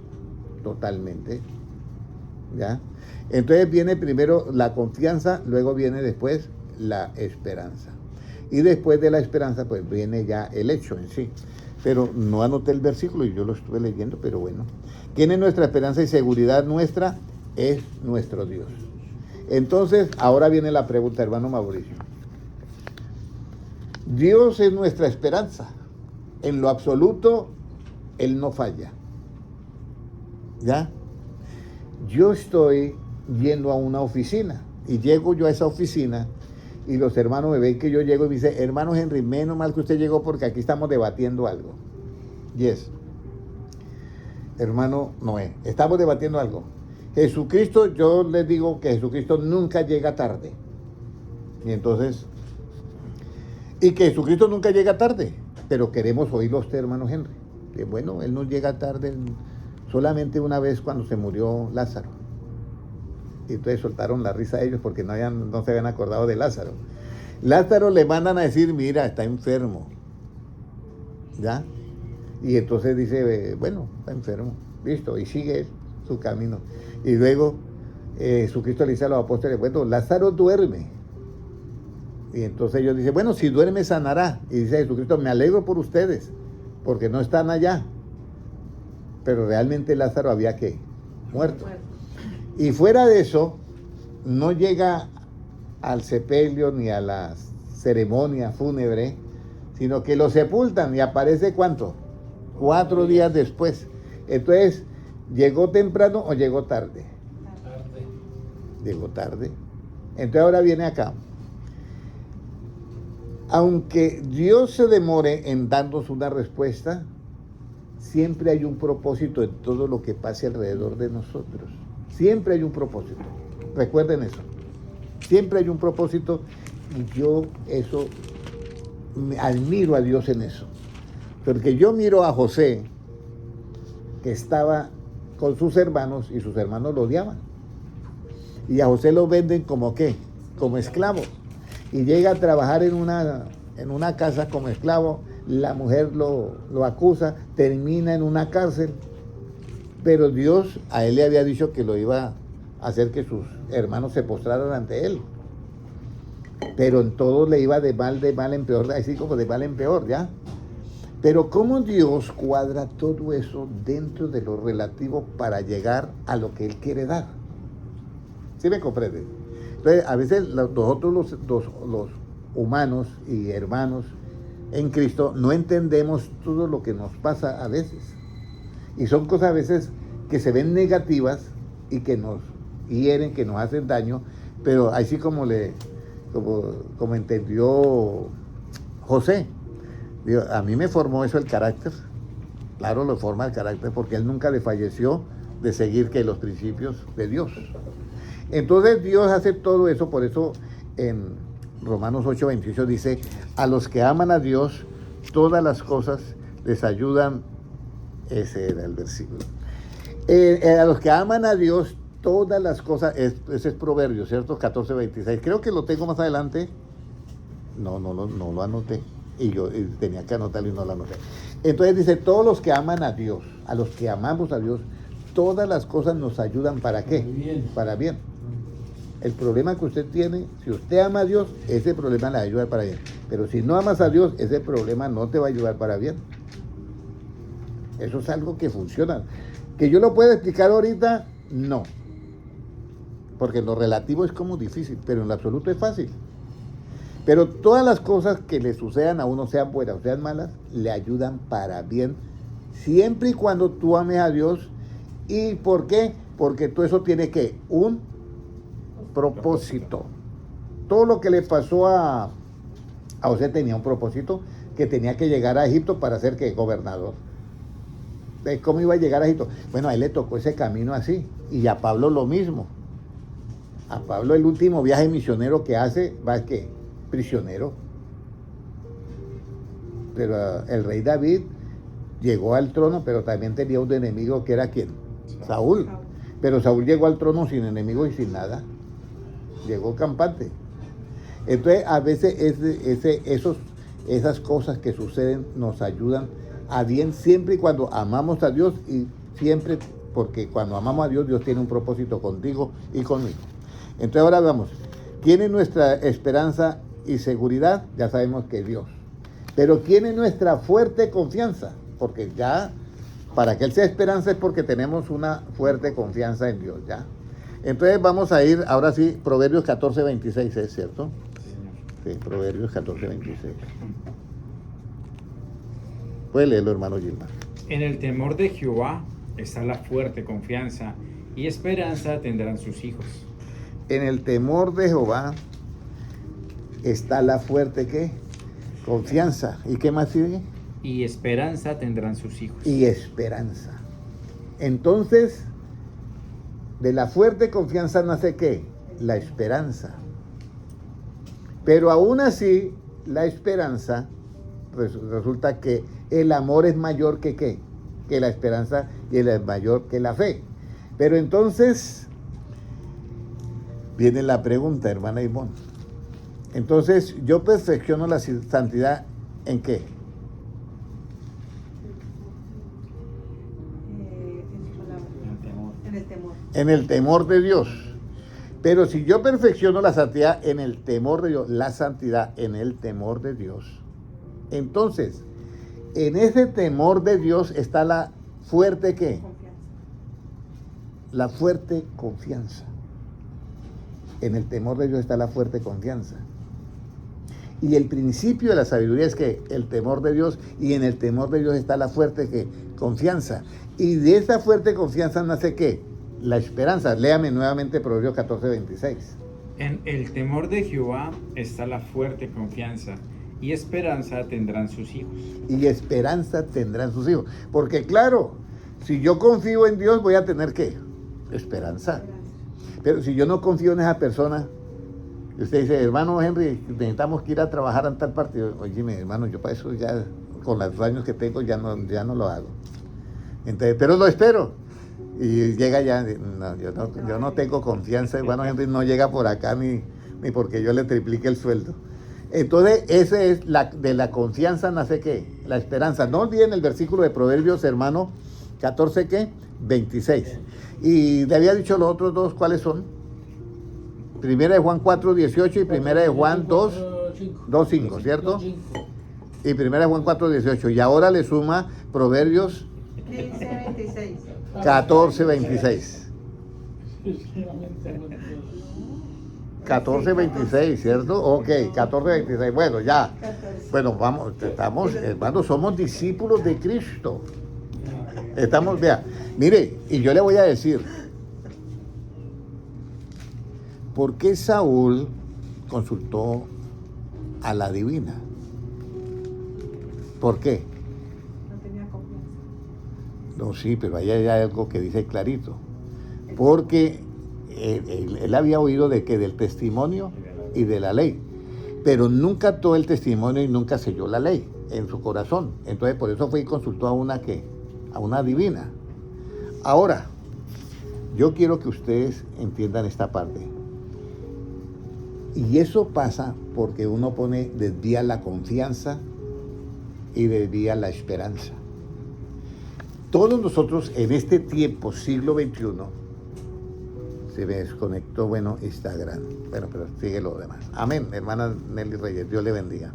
totalmente, ¿ya? Entonces viene primero la confianza, luego viene después la esperanza. Y después de la esperanza, pues viene ya el hecho en sí. Pero no anoté el versículo y yo lo estuve leyendo, pero bueno. ¿Quién es nuestra esperanza y seguridad nuestra? Es nuestro Dios. Entonces, ahora viene la pregunta, hermano Mauricio. Dios es nuestra esperanza. En lo absoluto, Él no falla. ¿Ya? Yo estoy yendo a una oficina y llego yo a esa oficina y los hermanos me ven que yo llego y me dicen, hermano Henry, menos mal que usted llegó porque aquí estamos debatiendo algo. Yes. Hermano Noé, estamos debatiendo algo. Jesucristo, yo les digo que Jesucristo nunca llega tarde. Y entonces, y que Jesucristo nunca llega tarde, pero queremos oírlo a usted, hermano Henry. Que bueno, Él no llega tarde solamente una vez cuando se murió Lázaro. Y entonces soltaron la risa a ellos porque no se habían acordado de Lázaro. Lázaro le mandan a decir, mira, está enfermo. ¿Ya? Y entonces dice, bueno, está enfermo. Listo, y sigue su camino. Y luego Jesucristo le dice a los apóstoles, bueno, Lázaro duerme. Y entonces ellos dicen, bueno, si duerme sanará. Y dice Jesucristo, me alegro por ustedes, porque no están allá. Pero realmente Lázaro había ¿qué? Muerto. Y fuera de eso, no llega al sepelio ni a la ceremonia fúnebre, sino que lo sepultan y aparece ¿cuánto? 4 días después. Entonces, ¿llegó temprano o llegó tarde? Tarde. Llegó tarde. Entonces ahora viene acá. Aunque Dios se demore en darnos una respuesta, siempre hay un propósito en todo lo que pase alrededor de nosotros. Siempre hay un propósito. Recuerden eso. Siempre hay un propósito y yo eso admiro a Dios en eso. Porque yo miro a José, que estaba con sus hermanos y sus hermanos lo odiaban. Y a José lo venden como ¿qué? Como esclavo. Y llega a trabajar en una casa como esclavo. La mujer lo acusa, termina en una cárcel. Pero Dios a él le había dicho que lo iba a hacer que sus hermanos se postraran ante él. Pero en todo le iba de mal en peor, así como de mal en peor, ¿ya? Pero cómo Dios cuadra todo eso dentro de lo relativo para llegar a lo que Él quiere dar. ¿Sí me comprende? Entonces, a veces nosotros los humanos y hermanos en Cristo no entendemos todo lo que nos pasa a veces. Y son cosas a veces que se ven negativas y que nos hieren, que nos hacen daño, pero así como entendió José. Digo, a mí me formó eso el carácter. Claro, lo forma el carácter porque él nunca le falleció de seguir que los principios de Dios. Entonces Dios hace todo eso, por eso en Romanos 8:28 dice, a los que aman a Dios, todas las cosas les ayudan. Ese era el versículo. A los que aman a Dios, todas las cosas, ese es Proverbio, ¿cierto? 14:26. Creo que lo tengo más adelante. No lo anoté. Y yo tenía que anotarlo y no lo anoté. Entonces dice, todos los que aman a Dios, a los que amamos a Dios, todas las cosas nos ayudan ¿para qué? Para bien. El problema que usted tiene, si usted ama a Dios, ese problema le va a ayudar para bien. Pero si no amas a Dios, ese problema no te va a ayudar para bien. Eso es algo que funciona. ¿Que yo lo puedo explicar ahorita? No. Porque lo relativo es como difícil, pero en lo absoluto es fácil. Pero todas las cosas que le sucedan a uno, sean buenas o sean malas, le ayudan para bien, siempre y cuando tú ames a Dios. ¿Y por qué? Porque todo eso tiene que un propósito. Todo lo que le pasó a José tenía un propósito, que tenía que llegar a Egipto para ser ¿qué? Gobernador. ¿Cómo iba a llegar a Egipto? Bueno, a él le tocó ese camino así, y a Pablo lo mismo. A Pablo el último viaje misionero que hace, va ¿qué? Prisionero. Pero el rey David llegó al trono, pero también tenía un enemigo que era ¿quién? Saúl. Pero Saúl llegó al trono sin enemigos y sin nada. Llegó campante. Entonces, a veces esas cosas que suceden nos ayudan a bien siempre y cuando amamos a Dios, y siempre, porque cuando amamos a Dios, Dios tiene un propósito contigo y conmigo. Entonces ahora vamos, ¿quién es nuestra esperanza y seguridad? Ya sabemos que Dios. Pero ¿quién es nuestra fuerte confianza? Porque ya, para que Él sea esperanza es porque tenemos una fuerte confianza en Dios, ¿ya? Entonces vamos a ir, ahora sí, Proverbios 14:26, ¿es cierto? Sí, Proverbios 14:26. Puede leerlo, hermano Gilmar. En el temor de Jehová está la fuerte confianza, y esperanza tendrán sus hijos. En el temor de Jehová está la fuerte ¿qué? Confianza. ¿Y qué más sigue? Y esperanza tendrán sus hijos. Y esperanza. Entonces, de la fuerte confianza nace ¿qué? La esperanza. Pero aún así, la esperanza resulta que el amor es mayor que ¿qué? Que la esperanza, y él es mayor que la fe. Pero entonces viene la pregunta, hermana Ivonne. Entonces, yo perfecciono la santidad ¿en qué? En su palabra. En el temor. En el temor de Dios. Pero si yo perfecciono la santidad en el temor de Dios, la santidad en el temor de Dios, entonces, en ese temor de Dios está la fuerte ¿qué? Confianza. La fuerte confianza. En el temor de Dios está la fuerte confianza. Y el principio de la sabiduría es que el temor de Dios, y en el temor de Dios está la fuerte ¿qué? Confianza. Y de esa fuerte confianza nace ¿qué? La esperanza. Léame nuevamente Proverbios 14:26. En el temor de Jehová está la fuerte confianza, y esperanza tendrán sus hijos. Y esperanza tendrán sus hijos. Porque claro, si yo confío en Dios, voy a tener ¿qué? Esperanza. Pero si yo no confío en esa persona, y usted dice, hermano Henry, necesitamos que ir a trabajar en tal partido. Oye, mi hermano, yo para eso ya, con los años que tengo, ya no lo hago. Entonces, pero lo espero. Y llega ya, no, yo no tengo confianza, hermano Henry no llega por acá ni porque yo le triplique el sueldo. Entonces, ese es de la confianza nace ¿qué? La esperanza. No olviden el versículo de Proverbios, hermano, 14, ¿qué? 26. Y le había dicho los otros dos, ¿cuáles son? Primera de Juan 4, 18 y primera de Juan 2, 5, ¿cierto? Y primera de Juan 4, 18. Y ahora le suma Proverbios 15:26. 14, 26. 14, 26, ¿cierto? Ok, 14, 26. Bueno, ya. Bueno, vamos, estamos, hermanos, somos discípulos de Cristo. Estamos, vea, mire, y yo le voy a decir, ¿por qué Saúl consultó a la divina? ¿Por qué? No tenía confianza. No, sí, pero ahí hay algo que dice clarito. Porque él había oído de que del testimonio y de la ley, pero nunca ató el testimonio y nunca selló la ley en su corazón. Entonces por eso fue y consultó a una divina. Ahora, yo quiero que ustedes entiendan esta parte. Y eso pasa porque uno desvía la confianza y desvía la esperanza. Todos nosotros en este tiempo, siglo XXI, se me desconectó, bueno, Instagram. Bueno, pero sigue lo demás. Amén, hermana Nelly Reyes, Dios le bendiga.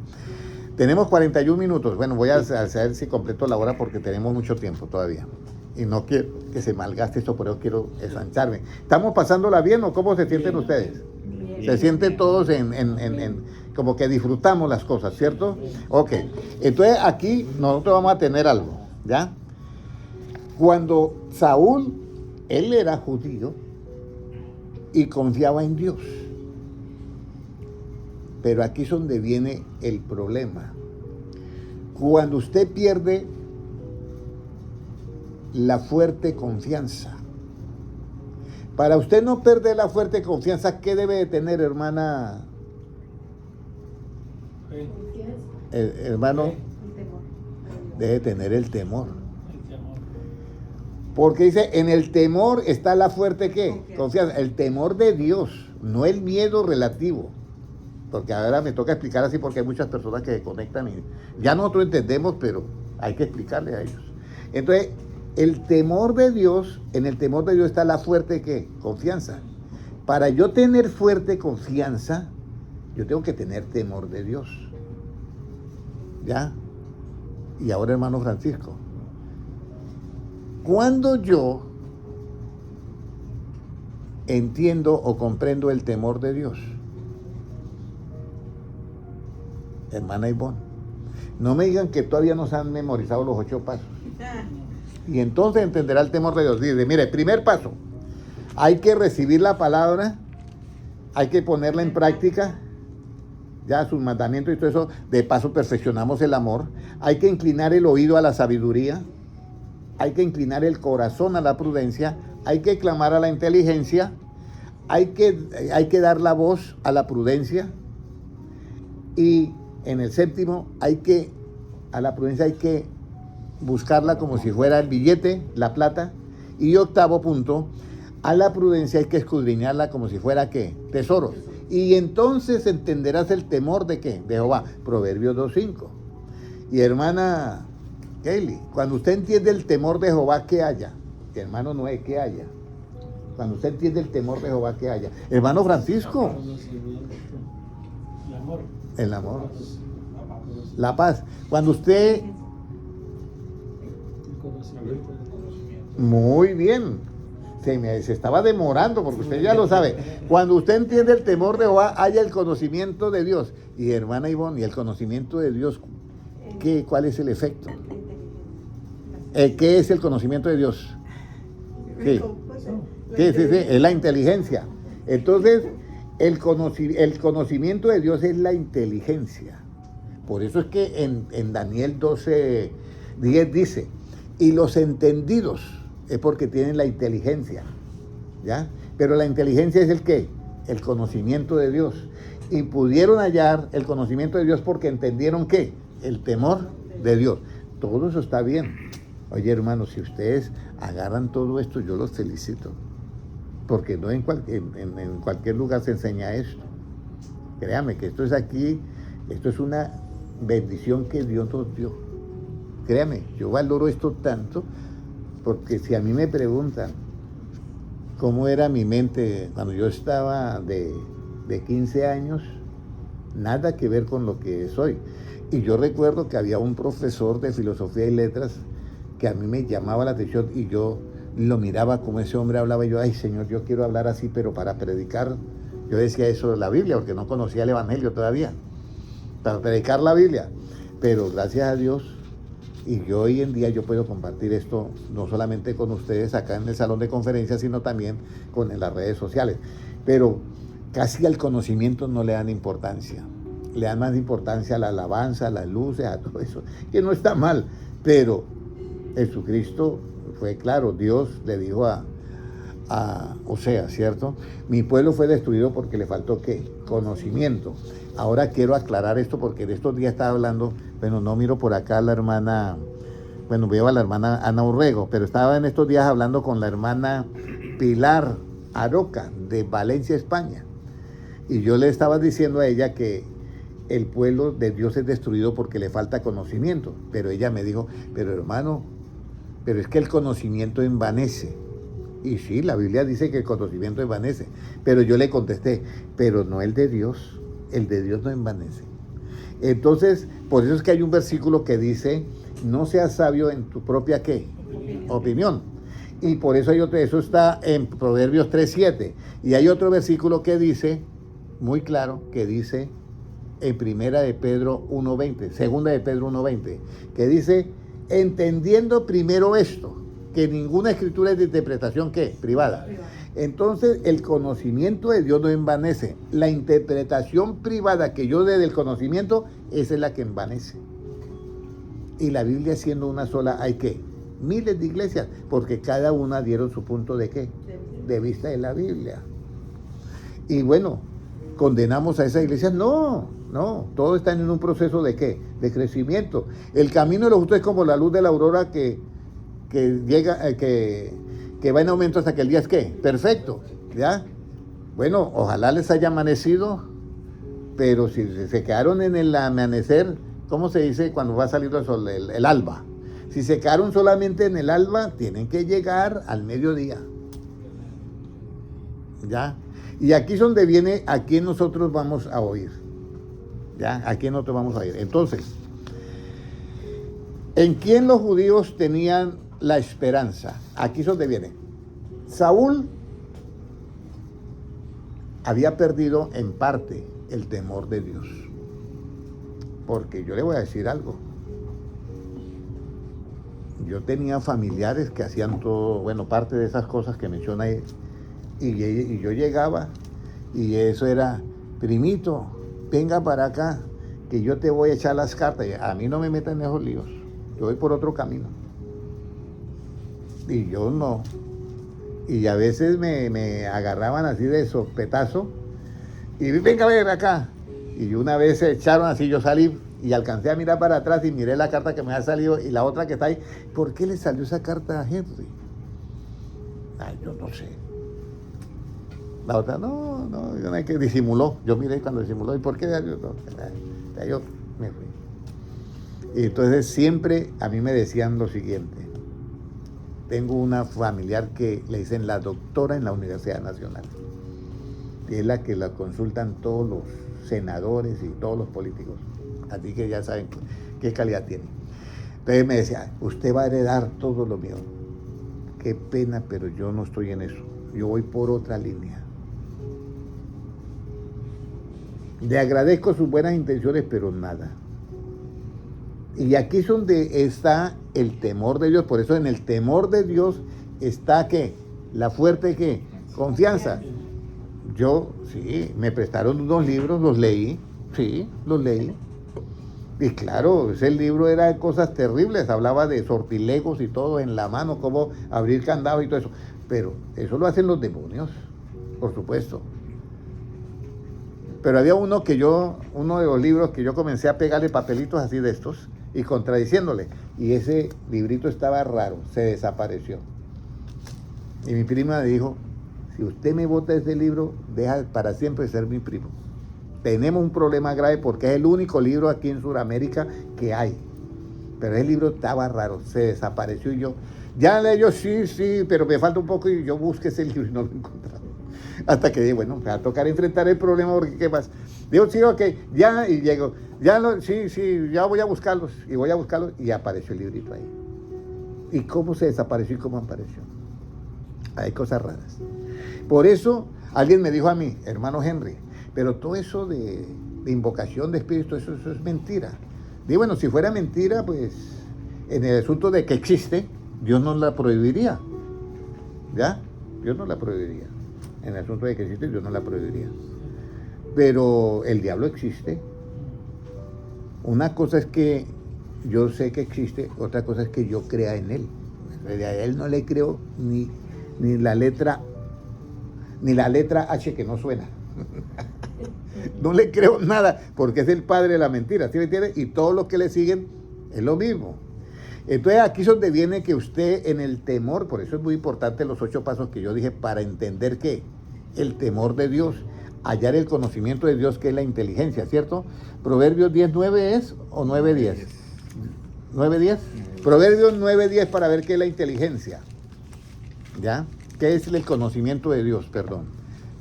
Tenemos 41 minutos. Bueno, voy a ver si completo la hora porque tenemos mucho tiempo todavía. Y no quiero que se malgaste esto, por eso quiero ensancharme. ¿Estamos pasándola bien o cómo se sienten ustedes? Se sienten todos como que disfrutamos las cosas, ¿cierto? Ok. Entonces aquí nosotros vamos a tener algo, ¿ya? Cuando Saúl, él era judío y confiaba en Dios. Pero aquí es donde viene el problema. Cuando usted pierde la fuerte confianza. Para usted no perder la fuerte confianza, ¿qué debe de tener, hermana? Hermano, debe tener el temor. Porque dice, en el temor está la fuerte ¿qué? Confianza. El temor de Dios, no el miedo relativo. Porque ahora me toca explicar así porque hay muchas personas que se conectan y ya nosotros entendemos, pero hay que explicarle a ellos. Entonces, el temor de Dios, en el temor de Dios está la fuerte ¿qué? Confianza. Para yo tener fuerte confianza, yo tengo que tener temor de Dios. ¿Ya? Y ahora, hermano Francisco, cuando yo entiendo o comprendo el temor de Dios, hermana Ivonne, no me digan que todavía no se han memorizado los 8 pasos. Y entonces entenderá el temor de Dios. Dice, mire, primer paso, hay que recibir la palabra, hay que ponerla en práctica, ya sus mandamientos y todo eso, de paso perfeccionamos el amor, hay que inclinar el oído a la sabiduría, hay que inclinar el corazón a la prudencia, hay que clamar a la inteligencia, hay que dar la voz a la prudencia, y en el séptimo, a la prudencia hay que buscarla como si fuera el billete, la plata. Y octavo punto, a la prudencia hay que escudriñarla como si fuera ¿qué? Tesoros. Y entonces entenderás el temor de ¿qué? De Jehová. Proverbios 2:5. Y hermana Kelly, cuando usted entiende el temor de Jehová, ¿qué haya? Hermano Noé, ¿qué haya? Cuando usted entiende el temor de Jehová, ¿qué haya? Hermano Francisco. El amor. El amor. La paz. Cuando usted... Muy bien. Se estaba demorando porque usted ya lo sabe. Cuando usted entiende el temor de Jehová, haya el conocimiento de Dios. Y hermana Ivonne, ¿y el conocimiento de Dios cuál es el efecto? ¿Qué es el conocimiento de Dios? Sí, es la inteligencia. Entonces, el conocimiento de Dios es la inteligencia. Por eso es que en Daniel 12:10 dice, y los entendidos es porque tienen la inteligencia, ¿ya? Pero la inteligencia es el ¿qué? El conocimiento de Dios. Y pudieron hallar el conocimiento de Dios porque entendieron ¿qué? El temor de Dios. Todo eso está bien. Oye, hermanos, si ustedes agarran todo esto, yo los felicito. Porque no en cualquier lugar se enseña esto. Créame que esto es aquí, esto es una bendición que Dios nos dio. Créame, yo valoro esto tanto, porque si a mí me preguntan cómo era mi mente cuando yo estaba de 15 años, nada que ver con lo que soy. Y yo recuerdo que había un profesor de filosofía y letras que a mí me llamaba la atención y yo lo miraba como ese hombre hablaba y yo, ay Señor, yo quiero hablar así, pero para predicar, yo decía eso de la Biblia, porque no conocía el Evangelio todavía, para predicar la Biblia. Pero gracias a Dios, y yo hoy en día yo puedo compartir esto no solamente con ustedes acá en el salón de conferencias, sino también en las redes sociales. Pero casi al conocimiento no le dan importancia. Le dan más importancia a la alabanza, a las luces, a todo eso, que no está mal. Pero Jesucristo fue claro, Dios le dijo a Oseas, ¿cierto? Mi pueblo fue destruido porque le faltó ¿qué? Conocimiento. Ahora quiero aclarar esto porque en estos días estaba hablando, bueno, no miro por acá a la hermana, bueno, veo a la hermana Ana Urrego, pero estaba en estos días hablando con la hermana Pilar Aroca de Valencia, España. Y yo le estaba diciendo a ella que el pueblo de Dios es destruido porque le falta conocimiento. Pero ella me dijo, pero hermano, pero es que el conocimiento envanece. Y sí, la Biblia dice que el conocimiento envanece. Pero yo le contesté, pero no el de Dios. El de Dios no envanece. Entonces, por eso es que hay un versículo que dice, no seas sabio en tu propia ¿qué? Opinión. Y por eso hay otro, eso está en Proverbios 3:7. Y hay otro versículo que dice, muy claro, que dice en Primera de Pedro 1:20, Segunda de Pedro 1:20, que dice, entendiendo primero esto, que ninguna escritura es de interpretación ¿qué? Privada. Entonces el conocimiento de Dios no envanece. La interpretación privada que yo dé del conocimiento, esa es la que envanece. Y la Biblia siendo una sola, hay ¿qué? Miles de iglesias, porque cada una dieron su punto de ¿qué? De vista de la Biblia. Y bueno, ¿condenamos a esas iglesias? No, todos están en un proceso de ¿qué? De crecimiento. El camino de los justos es como la luz de la aurora que llega, que va en aumento hasta que el día es ¿qué? Perfecto, ¿ya? Bueno, ojalá les haya amanecido, pero si se quedaron en el amanecer, ¿cómo se dice cuando va saliendo el sol? El alba. Si se quedaron solamente en el alba, tienen que llegar al mediodía, ¿ya? Y aquí es donde viene a quién nosotros vamos a oír, ¿ya? A quién nosotros vamos a oír. Entonces, ¿en quién los judíos tenían la esperanza? Aquí es donde viene. Saúl había perdido en parte el temor de Dios. Porque yo le voy a decir algo. Yo tenía familiares que hacían todo, bueno, parte de esas cosas que menciona ahí. Y yo llegaba y eso era, primito, venga para acá, que yo te voy a echar las cartas. A mí no me metan en esos líos. Yo voy por otro camino. Y yo no. Y a veces me agarraban así de sopetazo. Y venga a ver acá. Y una vez se echaron así, yo salí y alcancé a mirar para atrás y miré la carta que me ha salido y la otra que está ahí. ¿Por qué le salió esa carta a Henry? Ay, yo no sé. La otra, no, yo no hay que disimuló. Yo miré cuando disimuló. ¿Y por qué? Yo me fui. Y entonces siempre a mí me decían lo siguiente. Tengo una familiar que le dicen la doctora en la Universidad Nacional. Y es la que la consultan todos los senadores y todos los políticos. Así que ya saben qué calidad tiene. Entonces me decía, usted va a heredar todo lo mío. Qué pena, pero yo no estoy en eso. Yo voy por otra línea. Le agradezco sus buenas intenciones, pero nada. Y aquí es donde está el temor de Dios. Por eso en el temor de Dios está ¿qué? La fuerte ¿qué? Confianza. Yo, sí, me prestaron unos libros, los leí. Sí, los leí. Y claro, ese libro era de cosas terribles, hablaba de sortilegos y todo en la mano, cómo abrir candados y todo eso. Pero eso lo hacen los demonios, por supuesto. Pero había uno de los libros que yo comencé a pegarle papelitos así de estos y contradiciéndole. Y ese librito estaba raro, se desapareció. Y mi prima me dijo, si usted me bota ese libro, deja para siempre ser mi primo. Tenemos un problema grave porque es el único libro aquí en Sudamérica que hay. Pero ese libro estaba raro, se desapareció y yo, ya leyó, sí, pero me falta un poco y yo busqué ese libro y no lo encontraba. Hasta que dije, bueno, me va a tocar enfrentar el problema porque ¿qué más? Digo, sí, ok, ya, y llego, sí, ya voy a buscarlos y apareció el librito ahí. ¿Y cómo se desapareció y cómo apareció? Hay cosas raras. Por eso alguien me dijo a mí, hermano Henry, pero todo eso de invocación de espíritu, eso es mentira. Digo, bueno, si fuera mentira, pues en el asunto de que existe, Dios no la prohibiría. ¿Ya? Dios no la prohibiría. En el asunto de que existe, Dios no la prohibiría. Pero el diablo existe. Una cosa es que yo sé que existe, otra cosa es que yo crea en él. A él no le creo ni la letra H que no suena. No le creo nada, porque es el padre de la mentira, ¿sí me entiende? Y todos los que le siguen es lo mismo. Entonces aquí es donde viene que usted en el temor, por eso es muy importante los 8 pasos que yo dije para entender que el temor de Dios, hallar el conocimiento de Dios, que es la inteligencia, ¿cierto? Proverbios 10:9 es o 9:10. 9:10. Proverbios 9:10 para ver qué es la inteligencia. ¿Ya? ¿Qué es el conocimiento de Dios? Perdón.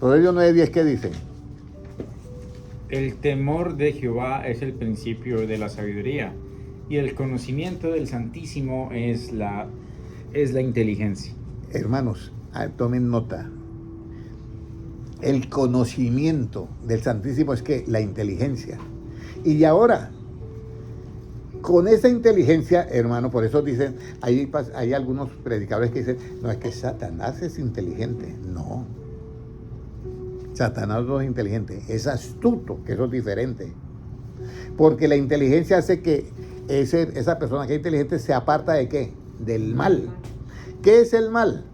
Proverbios 9:10, ¿qué dice? El temor de Jehová es el principio de la sabiduría, y el conocimiento del Santísimo es la inteligencia. Hermanos, tomen nota. El conocimiento del Santísimo es que la inteligencia. Y ahora, con esa inteligencia, hermano, por eso dicen, hay algunos predicadores que dicen, no, es que Satanás es inteligente. No. Satanás no es inteligente, es astuto, que eso es diferente. Porque la inteligencia hace que esa persona que es inteligente se aparta ¿de qué? Del mal. ¿Qué es el mal?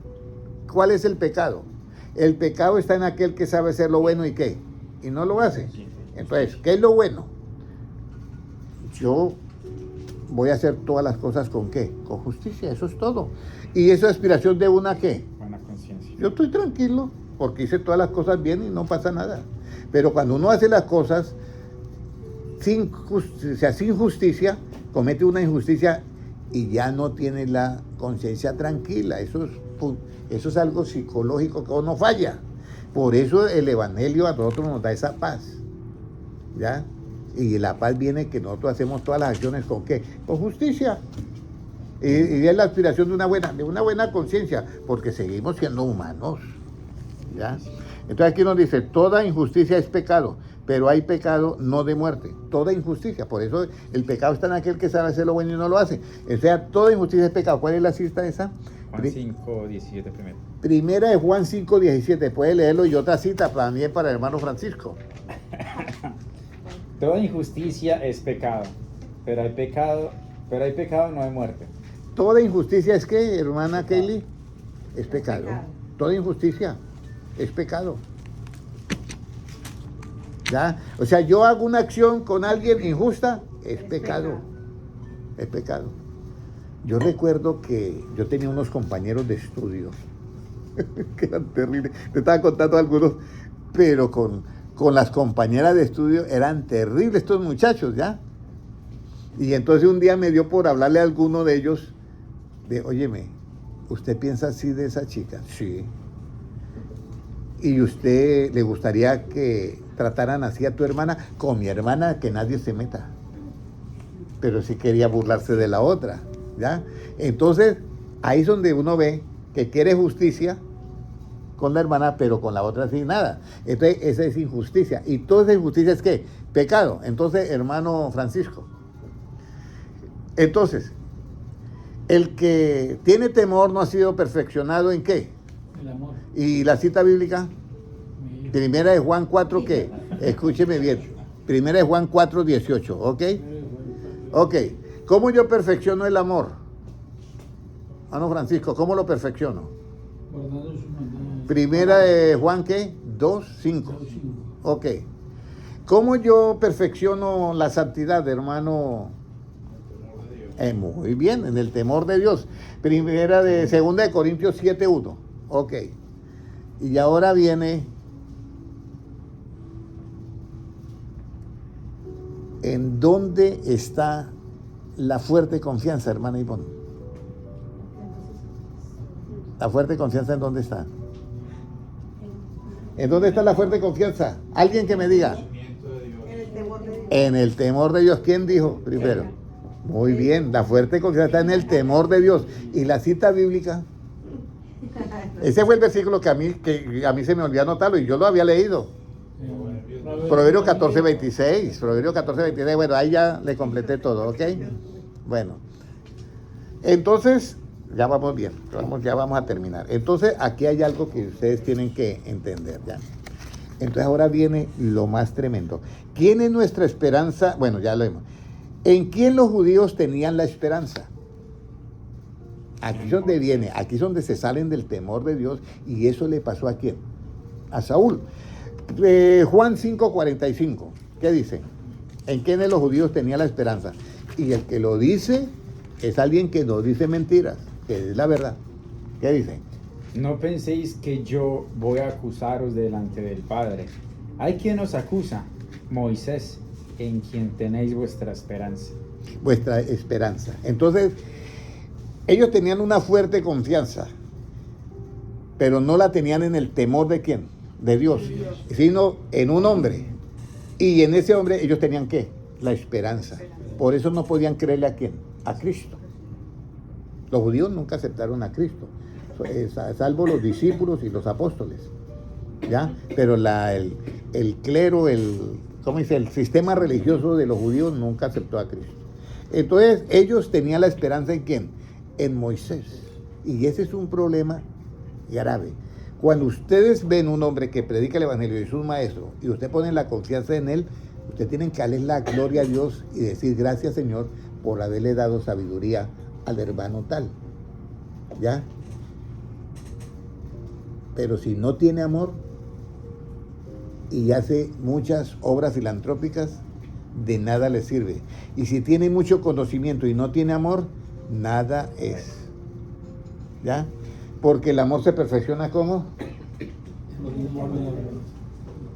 ¿Cuál es el pecado? El pecado está en aquel que sabe hacer lo bueno y ¿qué? Y no lo hace. Entonces, ¿qué es lo bueno? Yo voy a hacer todas las cosas ¿con qué? Con justicia, eso es todo. Y esa aspiración de una ¿qué? Buena conciencia. Yo estoy tranquilo porque hice todas las cosas bien y no pasa nada. Pero cuando uno hace las cosas sin justicia, comete una injusticia y ya no tiene la conciencia tranquila. Eso es algo psicológico que uno falla. Por eso el Evangelio a nosotros nos da esa paz. ¿Ya? Y la paz viene que nosotros hacemos todas las acciones ¿con qué? Con justicia. Y es la aspiración de una buena conciencia, porque seguimos siendo humanos. ¿Ya? Entonces aquí nos dice, toda injusticia es pecado, pero hay pecado no de muerte. Toda injusticia, por eso el pecado está en aquel que sabe hacer lo bueno y no lo hace. O sea, toda injusticia es pecado. ¿Cuál es la cita esa? Juan 5:17 primero. Primera de Juan 5:17, puede leerlo, y otra cita también para el hermano Francisco. Toda injusticia es pecado, pero hay pecado no de muerte. Toda injusticia es ¿qué, hermana Kelly? Es pecado. Toda injusticia es pecado. ¿Ya? O sea, yo hago una acción con alguien injusta, es pecado. Es pecado. Yo recuerdo que yo tenía unos compañeros de estudio que eran terribles. Te estaba contando algunos, pero con las compañeras de estudio eran terribles estos muchachos, ¿ya? Y entonces un día me dio por hablarle a alguno de ellos de, óyeme, ¿usted piensa así de esa chica? Sí. ¿Y usted le gustaría que trataran así a tu hermana? Con mi hermana que nadie se meta. Pero sí quería burlarse de la otra, ¿ya? Entonces, ahí es donde uno ve que quiere justicia con la hermana, pero con la otra sí nada. Entonces, esa es injusticia. ¿Y toda esa injusticia es qué? Pecado. Entonces, hermano Francisco, entonces, el que tiene temor no ha sido perfeccionado ¿en qué? El amor. ¿Y la cita bíblica? Primera de Juan 4, ¿qué? Escúcheme bien. Primera de Juan 4:18, ¿ok? Ok, ¿cómo yo perfecciono el amor? Hermano Francisco, ¿cómo lo perfecciono? Guardando sus mandamientos. Primera de Juan, ¿qué? 2:5. 2:5. Ok. ¿Cómo yo perfecciono la santidad, hermano? Muy bien, en el temor de Dios. Segunda de Corintios 7:1. Ok. Y ahora viene, ¿en dónde está la fuerte confianza, hermana Ivonne? ¿La fuerte confianza en dónde está? ¿En dónde está la fuerte confianza? Alguien que me diga. En el temor de Dios. En el temor de Dios. ¿Quién dijo primero? Muy bien, la fuerte confianza está en el temor de Dios. ¿Y la cita bíblica? Ese fue el versículo que a mí se me olvidó anotarlo y yo lo había leído. Proverbios 14:26. Proverbios 14:26. Bueno, ahí ya le completé todo, ¿ok? Bueno. Entonces, ya vamos bien. Ya vamos a terminar. Entonces, aquí hay algo que ustedes tienen que entender, ¿ya? Entonces, ahora viene lo más tremendo. ¿Quién es nuestra esperanza? Bueno, ya lo vemos. ¿En quién los judíos tenían la esperanza? Aquí es donde viene, aquí es donde se salen del temor de Dios, y eso le pasó a quién? A Saúl. Juan 5:45, ¿qué dice? ¿En quién los judíos tenían la esperanza? Y el que lo dice es alguien que no dice mentiras, que es la verdad. ¿Qué dice? No penséis que yo voy a acusaros delante del Padre. Hay quien os acusa, Moisés, en quien tenéis vuestra esperanza. Vuestra esperanza. Entonces, ellos tenían una fuerte confianza, pero no la tenían en el temor de quién, de Dios, sino en un hombre. Y en ese hombre ellos tenían ¿qué? La esperanza. Por eso no podían creerle a quién, a Cristo. Los judíos nunca aceptaron a Cristo, salvo los discípulos y los apóstoles, ¿ya? Pero el clero, ¿cómo dice? El sistema religioso de los judíos nunca aceptó a Cristo. Entonces ellos tenían la esperanza en ¿quién? En Moisés. Y ese es un problema grave. Cuando ustedes ven un hombre que predica el evangelio y es un maestro, y usted pone la confianza en él, usted tiene que darle la gloria a Dios y decir gracias, Señor, por haberle dado sabiduría al hermano tal. ¿Ya? Pero si no tiene amor y hace muchas obras filantrópicas, de nada le sirve. Y si tiene mucho conocimiento y no tiene amor, nada es. ¿Ya? Porque el amor se perfecciona ¿cómo?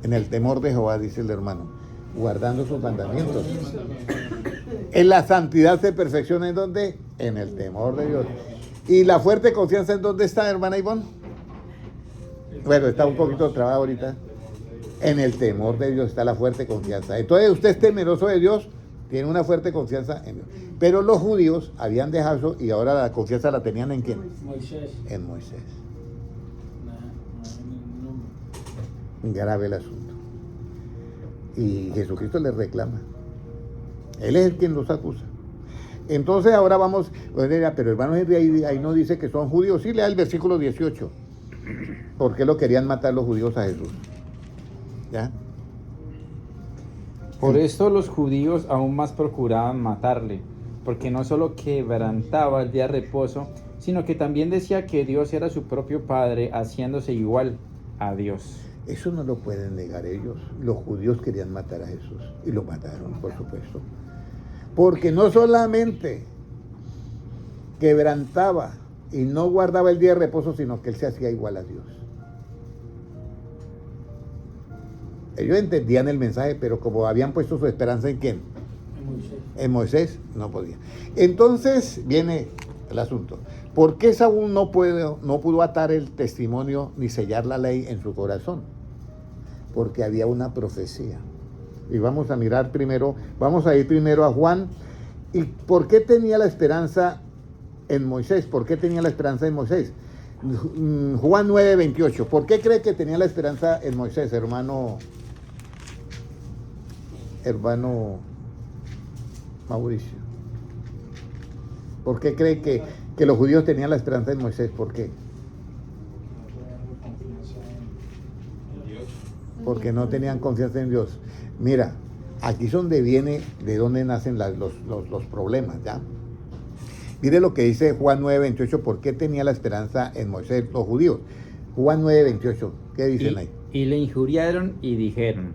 En el temor de Jehová, dice el hermano, guardando sus mandamientos. En la santidad se perfecciona ¿en dónde? En el temor de Dios. ¿Y la fuerte confianza en dónde está, hermana Ivonne? Bueno, está un poquito trabado ahorita. En el temor de Dios está la fuerte confianza. Entonces usted es temeroso de Dios, tiene una fuerte confianza en Dios. Pero los judíos habían dejado eso y ahora la confianza la tenían ¿en quién? Moisés. En Moisés. No. Grave el asunto. Y Jesucristo les reclama. Él es el quien los acusa. Entonces ahora vamos, pero hermano Henry ahí no dice que son judíos. Sí, lea el versículo 18. ¿Por qué lo querían matar los judíos a Jesús? ¿Ya? Por esto los judíos aún más procuraban matarle, porque no solo quebrantaba el día de reposo, sino que también decía que Dios era su propio Padre, haciéndose igual a Dios. Eso no lo pueden negar ellos. Los judíos querían matar a Jesús y lo mataron, por supuesto. Porque no solamente quebrantaba y no guardaba el día de reposo, sino que él se hacía igual a Dios. Ellos entendían el mensaje, pero como habían puesto su esperanza ¿en quién? En Moisés, no podía. Entonces viene el asunto. ¿Por qué Saúl no pudo atar el testimonio ni sellar la ley en su corazón? Porque había una profecía. Y vamos a mirar primero, vamos a ir primero a Juan. ¿Y por qué tenía la esperanza en Moisés? ¿Por qué tenía la esperanza en Moisés? Juan 9:28. ¿Por qué cree que tenía la esperanza en Moisés, hermano Mauricio? ¿Por qué cree que los judíos tenían la esperanza en Moisés? ¿Por qué? Porque no tenían confianza en Dios. Mira, Aquí es donde viene, de dónde nacen los problemas, ¿ya? Mire lo que dice Juan 9:28, ¿por qué tenía la esperanza en Moisés los judíos? Juan 9:28, ¿qué dicen ahí? Y le injuriaron y dijeron,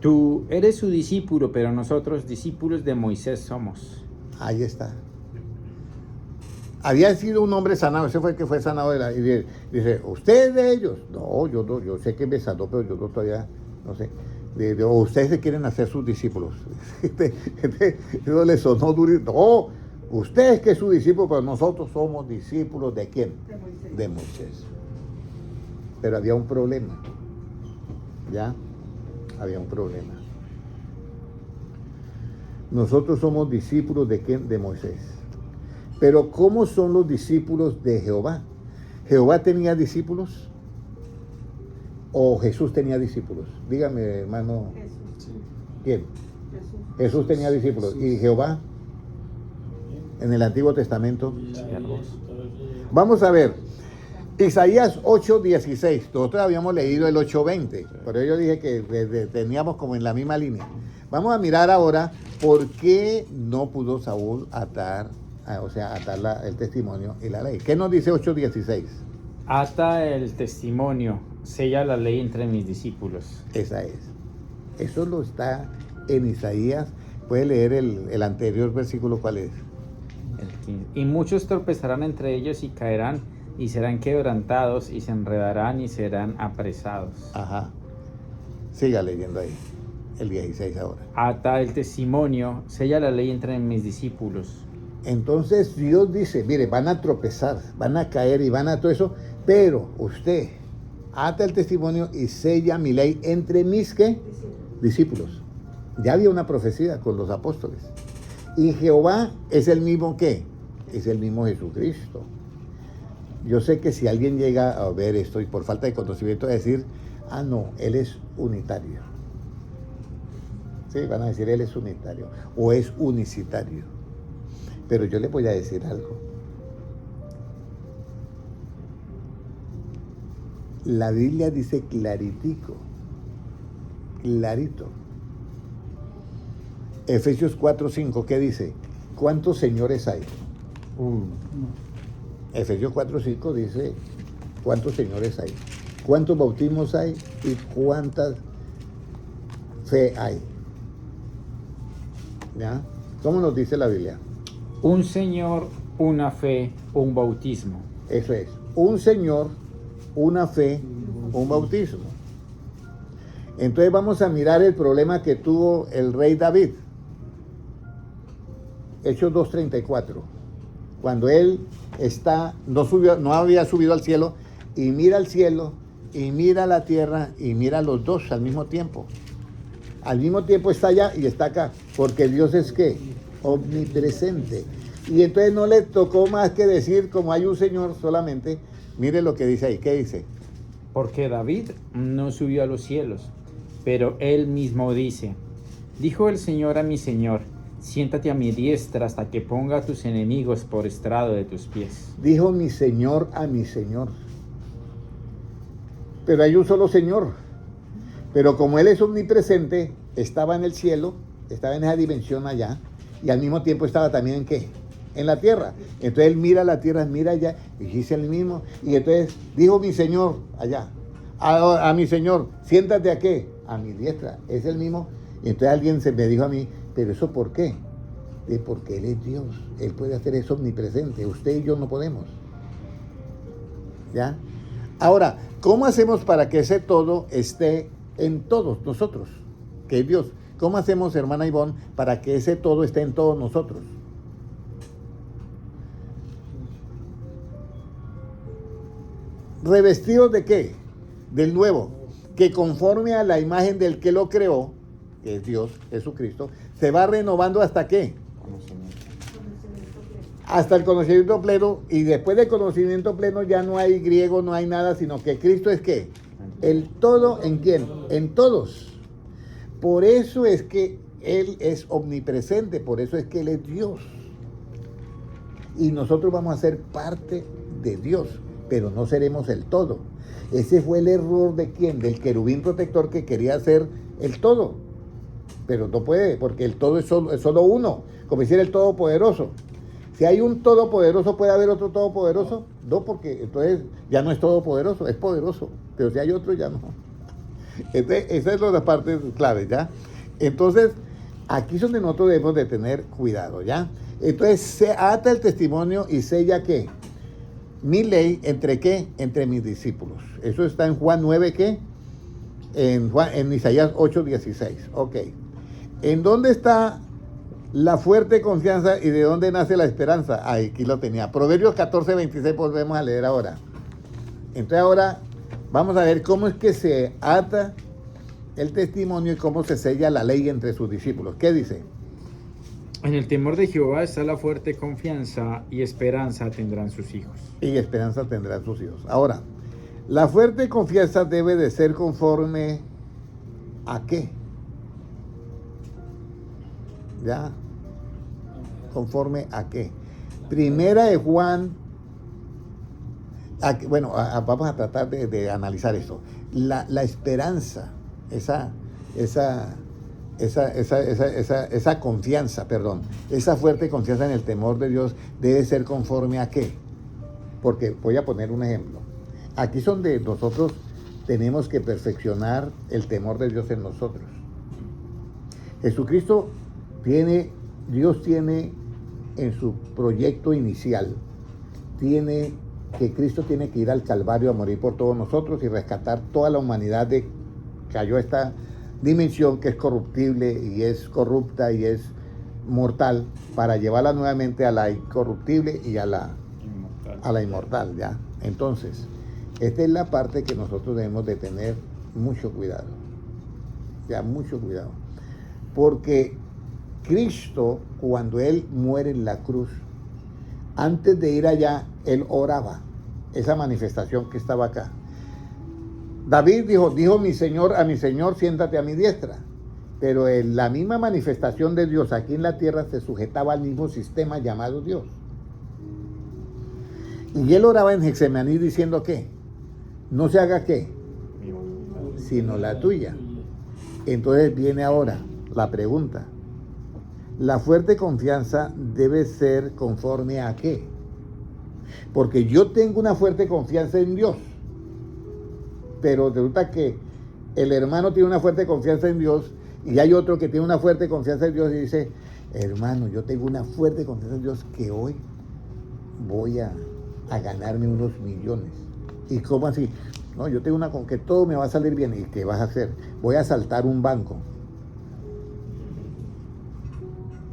tú eres su discípulo, pero nosotros discípulos de Moisés somos. Ahí está. Había sido un hombre sanado, ese fue el que fue sanado y dice, ¿usted es de ellos? No, yo sé que me sanó, pero yo no todavía, no sé. O ustedes se quieren hacer sus discípulos. Eso le sonó durísimo. No, ustedes que es su discípulo, pero nosotros somos discípulos ¿de quién? De Moisés. Pero había un problema. ¿Ya? Había un problema. Nosotros somos discípulos ¿de quién? De Moisés. Pero ¿cómo son los discípulos de Jehová? ¿Jehová tenía discípulos? ¿O Jesús tenía discípulos? Dígame, hermano. Jesús. ¿Quién? Jesús. Jesús tenía discípulos. ¿Y Jehová? En el Antiguo Testamento. Vamos a ver. Isaías 8:16. Nosotros habíamos leído el 8:20. Por ello dije que teníamos como en la misma línea. Vamos a mirar ahora por qué no pudo Saúl atar el testimonio y la ley. ¿Qué nos dice 8:16? Ata el testimonio, sella la ley entre mis discípulos. Esa es. Eso lo está en Isaías. Puede leer el anterior versículo, ¿cuál es? El 15. Y muchos tropezarán entre ellos y caerán y serán quebrantados y se enredarán y serán apresados. Ajá. Siga leyendo ahí. El 16 ahora. Ata el testimonio, sella la ley entre mis discípulos. Entonces Dios dice, mire, van a tropezar, van a caer y van a todo eso, pero usted ata el testimonio y sella mi ley entre mis, ¿qué? Discípulos. Ya había una profecía con los apóstoles. Y Jehová es el mismo, ¿qué? Es el mismo Jesucristo. Yo sé que si alguien llega a ver esto y por falta de conocimiento va a decir, ah, no, Él es unitario. Sí, van a decir, Él es unitario o es unicitario. Pero yo le voy a decir algo. La Biblia dice claritico, clarito. Efesios 4:5, ¿qué dice? ¿Cuántos señores hay? Efesios 4:5 dice, ¿cuántos señores hay? ¿Cuántos bautismos hay? ¿Y cuánta fe hay? ¿Ya? ¿Cómo nos dice la Biblia? Un Señor, una fe, un bautismo. Eso es, un Señor, una fe, un bautismo. Entonces vamos a mirar el problema que tuvo el rey David. Hechos 2:34. Cuando él no había subido al cielo, y mira al cielo, y mira la tierra, y mira los dos al mismo tiempo. Al mismo tiempo está allá y está acá, porque Dios es ¿qué? Omnipresente. Y entonces no le tocó más que decir, como hay un Señor solamente, mire lo que dice ahí, ¿qué dice? Porque David no subió a los cielos, pero él mismo dice, dijo el Señor a mi Señor, siéntate a mi diestra hasta que ponga a tus enemigos por estrado de tus pies. Dijo mi Señor a mi Señor. Pero hay un solo Señor. Pero como Él es omnipresente, estaba en el cielo, estaba en esa dimensión allá, y al mismo tiempo estaba también ¿en qué? En la tierra. Entonces Él mira la tierra, mira allá, y dice el mismo, y entonces dijo mi Señor allá, a mi Señor, siéntate a qué? A mi diestra, es el mismo. Y entonces alguien me dijo a mí, ¿pero eso por qué? Porque Él es Dios, Él puede hacer eso omnipresente, usted y yo no podemos. ¿Ya? Ahora, ¿cómo hacemos para que ese todo esté en todos nosotros? Que es Dios. ¿Cómo hacemos, hermana Ivonne, para que ese todo esté en todos nosotros? ¿Revestidos de qué? Del nuevo, que conforme a la imagen del que lo creó, que es Dios, Jesucristo, se va renovando ¿hasta qué? Hasta el conocimiento pleno, y después del conocimiento pleno ya no hay griego, no hay nada, sino que Cristo es ¿qué? El todo, ¿en quién? En todos. Por eso es que Él es omnipresente, por eso es que Él es Dios. Y nosotros vamos a ser parte de Dios, pero no seremos el todo. Ese fue el error de ¿quién? Del querubín protector que quería ser el todo. pero no puede, porque el todo es solo uno, como decir el Todopoderoso. Si hay un Todopoderoso, ¿puede haber otro Todopoderoso? No, porque entonces ya no es Todopoderoso, es poderoso, pero si hay otro, ya no. Esa es la parte clave, ¿ya? Entonces, aquí es donde nosotros debemos de tener cuidado, ¿ya? Entonces, se ata el testimonio y sella, ¿qué? Mi ley, ¿entre qué? Entre mis discípulos. Eso está en Juan 9, ¿qué? En Isaías 8:16. Ok. ¿En dónde está la fuerte confianza y de dónde nace la esperanza? Aquí lo tenía. Proverbios 14:26, volvemos a leer ahora. Entonces ahora vamos a ver cómo es que se ata el testimonio y cómo se sella la ley entre sus discípulos. ¿Qué dice? En el temor de Jehová está la fuerte confianza y esperanza tendrán sus hijos. Y esperanza tendrán sus hijos. Ahora, la fuerte confianza debe de ser conforme ¿a qué? ¿Ya? ¿Conforme a qué? Primera de Juan, bueno, vamos a tratar de analizar esto. La esperanza, esa confianza, esa fuerte confianza en el temor de Dios debe ser conforme a qué. Porque voy a poner un ejemplo. Aquí es donde nosotros tenemos que perfeccionar el temor de Dios en nosotros. Jesucristo Dios tiene en su proyecto inicial, que Cristo tiene que ir al Calvario a morir por todos nosotros y rescatar toda la humanidad de cayó a esta dimensión que es corruptible y es corrupta y es mortal, para llevarla nuevamente a la incorruptible y a la inmortal, ¿ya? Entonces, esta es la parte que nosotros debemos de tener mucho cuidado, ya, mucho cuidado, porque Cristo, cuando Él muere en la cruz, antes de ir allá, Él oraba, esa manifestación que estaba acá. David dijo mi Señor a mi Señor, siéntate a mi diestra. Pero en la misma manifestación de Dios aquí en la tierra se sujetaba al mismo sistema llamado Dios. Y Él oraba en Getsemaní diciendo ¿qué? No se haga ¿qué? Sino la tuya. Entonces viene ahora la pregunta. La fuerte confianza debe ser conforme a ¿qué? Porque yo tengo una fuerte confianza en Dios, pero resulta que el hermano tiene una fuerte confianza en Dios y hay otro que tiene una fuerte confianza en Dios y dice, hermano, yo tengo una fuerte confianza en Dios que hoy voy a ganarme unos millones. ¿Y cómo así? No, yo tengo una con que todo me va a salir bien. ¿Y qué vas a hacer? Voy a asaltar un banco.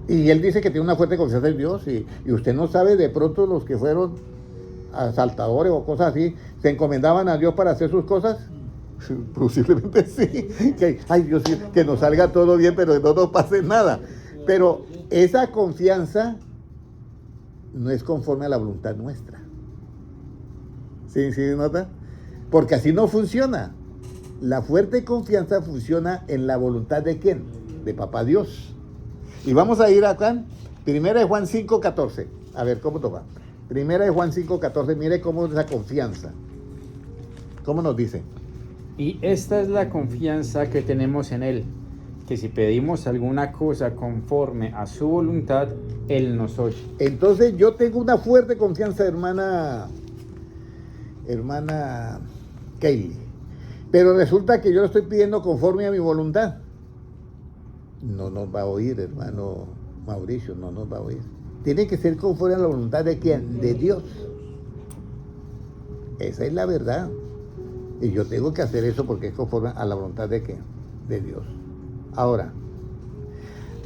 Y él dice que tiene una fuerte confianza en Dios y usted no sabe, de pronto los que fueron asaltadores o cosas así, ¿se encomendaban a Dios para hacer sus cosas? Posiblemente sí. Ay, Dios, que nos salga todo bien, pero no nos pase nada. Pero esa confianza no es conforme a la voluntad nuestra. ¿Sí nota? Porque así no funciona. La fuerte confianza funciona en la voluntad de ¿quién? De Papá Dios. Y vamos a ir acá, Primera de Juan 5:14. A ver, ¿cómo toca? Primera de Juan 5:14, mire cómo es la confianza. ¿Cómo nos dice? Y esta es la confianza que tenemos en Él, que si pedimos alguna cosa conforme a su voluntad, Él nos oye. Entonces yo tengo una fuerte confianza, hermana Kaylee. Pero resulta que yo lo estoy pidiendo conforme a mi voluntad. No nos va a oír, hermano Mauricio, no nos va a oír. Tiene que ser conforme a la voluntad de ¿quién? De Dios. Esa es la verdad. Y yo tengo que hacer eso porque es conforme a la voluntad de ¿qué? De Dios. Ahora,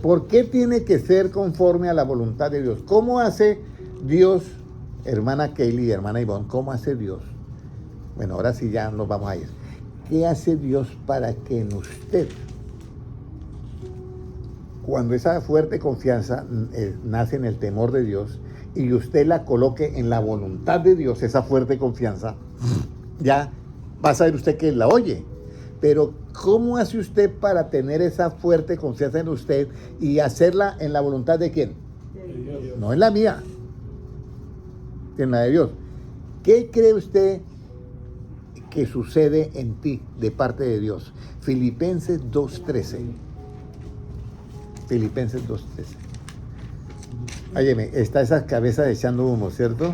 ¿por qué tiene que ser conforme a la voluntad de Dios? ¿Cómo hace Dios, hermana Kaylee y hermana Ivonne, cómo hace Dios? Bueno, ahora sí ya nos vamos a ir. ¿Qué hace Dios para que en usted, cuando esa fuerte confianza nace en el temor de Dios y usted la coloque en la voluntad de Dios, esa fuerte confianza, ya va a saber usted que la oye? Pero ¿cómo hace usted para tener esa fuerte confianza en usted y hacerla en la voluntad de quién? De Dios. No en la mía, en la de Dios. ¿Qué cree usted que sucede en ti de parte de Dios? Filipenses 2:13. Filipenses 2:13. Óyeme, está esas cabezas echando humo, ¿cierto?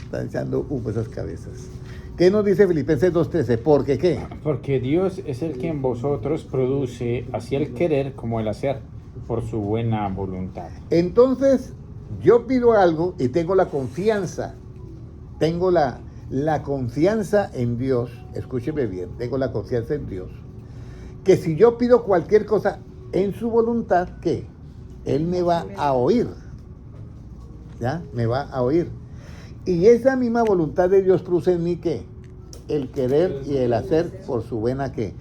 Están echando humo esas cabezas. ¿Qué nos dice Filipenses 2:13? ¿Por qué? Porque Dios es el que en vosotros produce así el querer como el hacer, por su buena voluntad. Entonces, yo pido algo y tengo la confianza. Tengo la confianza en Dios. Escúcheme bien, tengo la confianza en Dios. Que si yo pido cualquier cosa en su voluntad, ¿qué? Él me va a oír. ¿Ya? Me va a oír. Y esa misma voluntad de Dios produce en mí, ¿qué? El querer y el hacer por su buena, ¿qué?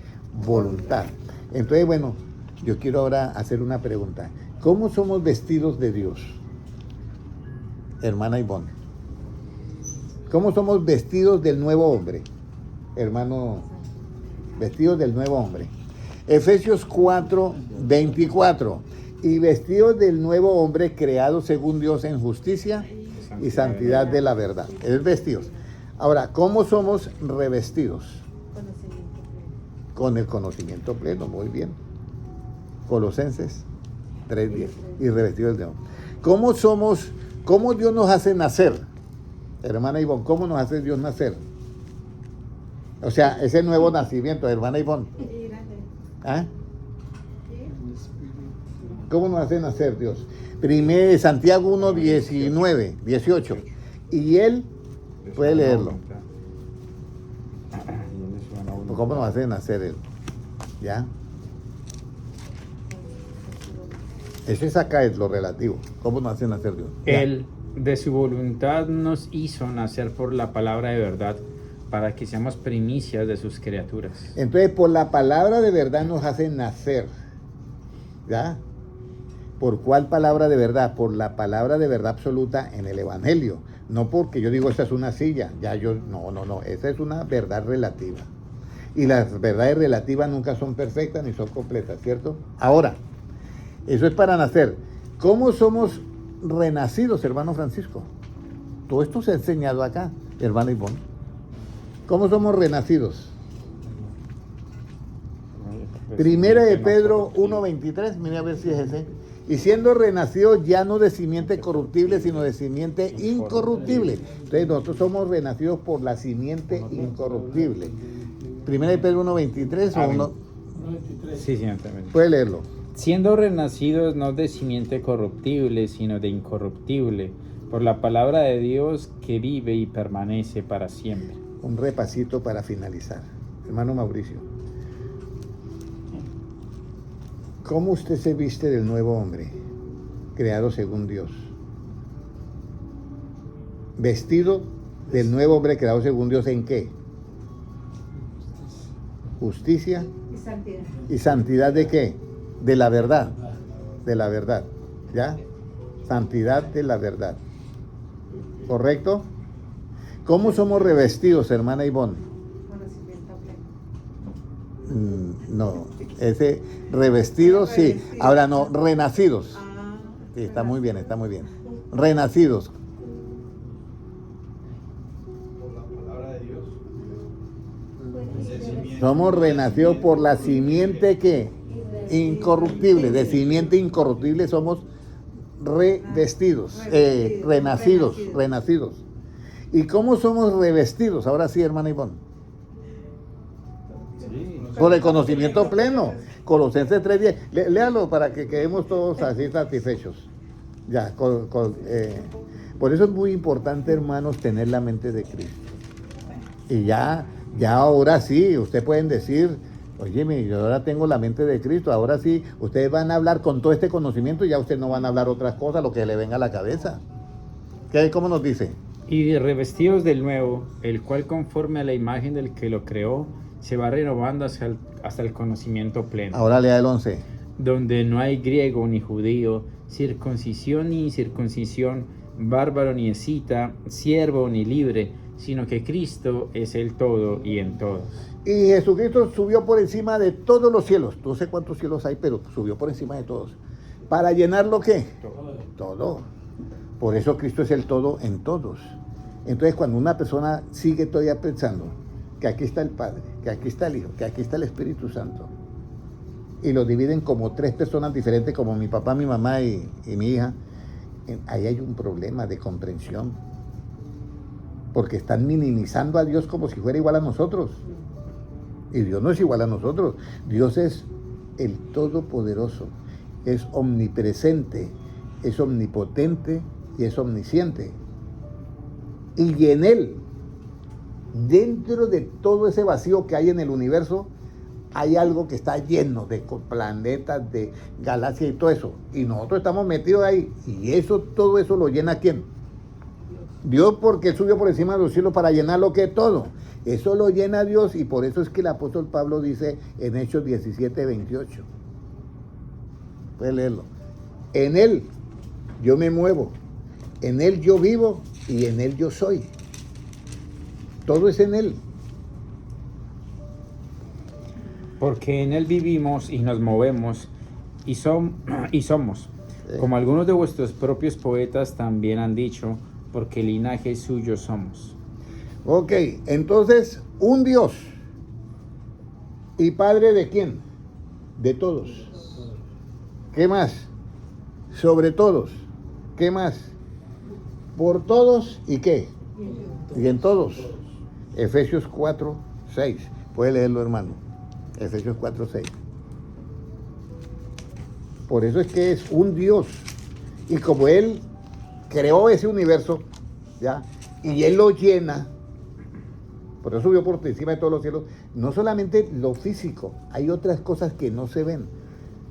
Voluntad. Entonces, bueno, yo quiero ahora hacer una pregunta. ¿Cómo somos vestidos de Dios? Hermana Ivonne. ¿Cómo somos vestidos del nuevo hombre? Hermano, vestidos del nuevo hombre. Efesios 4:24. Y vestidos del nuevo hombre creado según Dios en justicia y santidad de la verdad. Es vestidos. Ahora, ¿cómo somos revestidos? Con el conocimiento pleno, muy bien. Colosenses 3:10. Y revestidos de hombre. ¿Cómo Dios nos hace nacer? Hermana Ivonne, ¿cómo nos hace Dios nacer? O sea, ese nuevo nacimiento, hermana Ivonne. ¿Ah? ¿Cómo nos hace nacer Dios? Primero Santiago 1:18. Y él puede leerlo. ¿Cómo nos hace nacer él? ¿Ya? Eso es acá, es lo relativo. ¿Cómo nos hace nacer Dios? ¿Ya? Él, de su voluntad, nos hizo nacer por la palabra de verdad, para que seamos primicias de sus criaturas. Entonces, por la palabra de verdad nos hace nacer. ¿Ya? ¿Por cuál palabra de verdad? Por la palabra de verdad absoluta en el Evangelio. No porque yo digo, esta es una silla. No. Esa es una verdad relativa. Y las verdades relativas nunca son perfectas ni son completas, ¿cierto? Ahora, eso es para nacer. ¿Cómo somos renacidos, hermano Francisco? Todo esto se ha enseñado acá, hermano Ivonne. ¿Cómo somos renacidos? Primera de Pedro 1:23, mire a ver si es ese. Y siendo renacidos ya no de simiente corruptible, sino de simiente incorruptible. Entonces nosotros somos renacidos por la simiente incorruptible. Primera de Pedro 1:23 o 1. Sí, señor, también. Puede leerlo. Siendo renacidos no de simiente corruptible, sino de incorruptible, por la palabra de Dios que vive y permanece para siempre. Un repasito para finalizar. Hermano Mauricio, ¿cómo usted se viste del nuevo hombre, creado según Dios? Vestido del nuevo hombre creado según Dios, ¿en qué? Justicia Y santidad. y santidad de qué? De la verdad. De la verdad. ¿Ya? Santidad de la verdad. ¿Correcto? ¿Cómo somos revestidos, hermana Ivonne? Conocimiento pleno. No, ese revestidos, sí. Ahora no, renacidos. Ah, Sí, está muy bien, está muy bien. Renacidos. Por la palabra de Dios. Somos renacidos por la simiente que incorruptible. De simiente incorruptible somos renacidos. ¿Y cómo somos revestidos? Ahora sí, hermana Ivonne. Por el conocimiento pleno. Colosenses 3:10. Léalo para que quedemos todos así satisfechos. Ya, por eso es muy importante, hermanos, tener la mente de Cristo. Y ya ahora sí, ustedes pueden decir, oye, yo ahora tengo la mente de Cristo, ahora sí, ustedes van a hablar con todo este conocimiento y ya ustedes no van a hablar otras cosas, lo que le venga a la cabeza. ¿Cómo nos dice? Y revestidos del nuevo, el cual conforme a la imagen del que lo creó, se va renovando hasta el conocimiento pleno. Ahora lea el 11. Donde no hay griego ni judío, circuncisión ni incircuncisión, bárbaro ni escita, siervo ni libre, sino que Cristo es el todo y en todos. Y Jesucristo subió por encima de todos los cielos. No sé cuántos cielos hay, pero subió por encima de todos. ¿Para llenarlo qué? Todo. Por eso Cristo es el todo en todos. Entonces, cuando una persona sigue todavía pensando que aquí está el Padre, que aquí está el Hijo, que aquí está el Espíritu Santo, y los dividen como 3 personas diferentes, como mi papá, mi mamá y mi hija, ahí hay un problema de comprensión. Porque están minimizando a Dios como si fuera igual a nosotros. Y Dios no es igual a nosotros. Dios es el Todopoderoso, es omnipresente, es omnipotente y es omnisciente. Y en Él, dentro de todo ese vacío que hay en el universo, hay algo que está lleno de planetas, de galaxias y todo eso. Y nosotros estamos metidos ahí. Y eso, todo eso lo llena ¿quién? Dios, porque subió por encima de los cielos para llenar lo que es todo. Eso lo llena Dios, y por eso es que el apóstol Pablo dice en Hechos 17:28. Puede leerlo. En Él yo me muevo, en Él yo vivo y en Él yo soy. Todo es en Él. Porque en Él vivimos y nos movemos y somos. Como algunos de vuestros propios poetas también han dicho, porque linaje suyo somos. Ok, entonces, un Dios. ¿Y Padre de quién? De todos. ¿Qué más? Sobre todos. ¿Qué más? Por todos y qué. Y en todos. Efesios 4:6. Puede leerlo, hermano. Efesios 4:6. Por eso es que es un Dios. Y como Él creó ese universo, ¿ya? Y Él lo llena, por eso subió por encima de todos los cielos, no solamente lo físico, hay otras cosas que no se ven,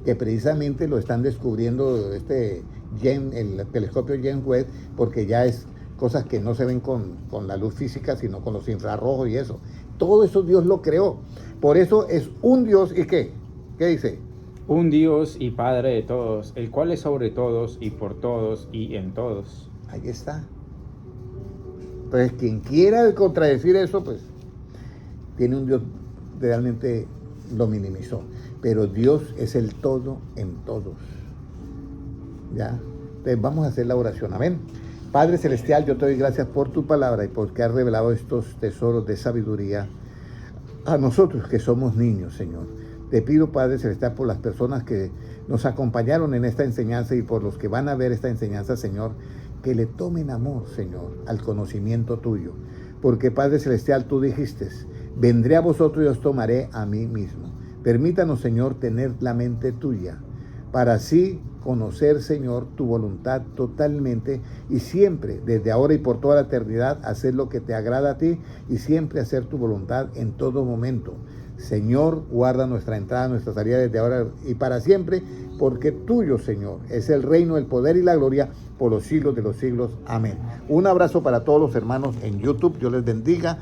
que precisamente lo están descubriendo el telescopio James Webb, porque ya es cosas que no se ven con la luz física, sino con los infrarrojos y eso. Todo eso Dios lo creó. Por eso es un Dios. ¿Y qué? ¿Qué dice? Un Dios y Padre de todos, el cual es sobre todos y por todos y en todos. Ahí está. Entonces, quien quiera contradecir eso, pues, tiene un Dios, realmente lo minimizó. Pero Dios es el todo en todos. ¿Ya? Entonces, vamos a hacer la oración. Amén. Padre Celestial, yo te doy gracias por tu palabra y porque has revelado estos tesoros de sabiduría a nosotros que somos niños, Señor. Te pido, Padre Celestial, por las personas que nos acompañaron en esta enseñanza y por los que van a ver esta enseñanza, Señor, que le tomen amor, Señor, al conocimiento tuyo. Porque, Padre Celestial, tú dijiste, vendré a vosotros y os tomaré a mí mismo. Permítanos, Señor, tener la mente tuya, para así conocer, Señor, tu voluntad totalmente y siempre, desde ahora y por toda la eternidad, hacer lo que te agrada a ti y siempre hacer tu voluntad en todo momento. Señor, guarda nuestra entrada, nuestra salida desde ahora y para siempre, porque tuyo, Señor, es el reino, el poder y la gloria por los siglos de los siglos. Amén. Un abrazo para todos los hermanos en YouTube. Dios les bendiga.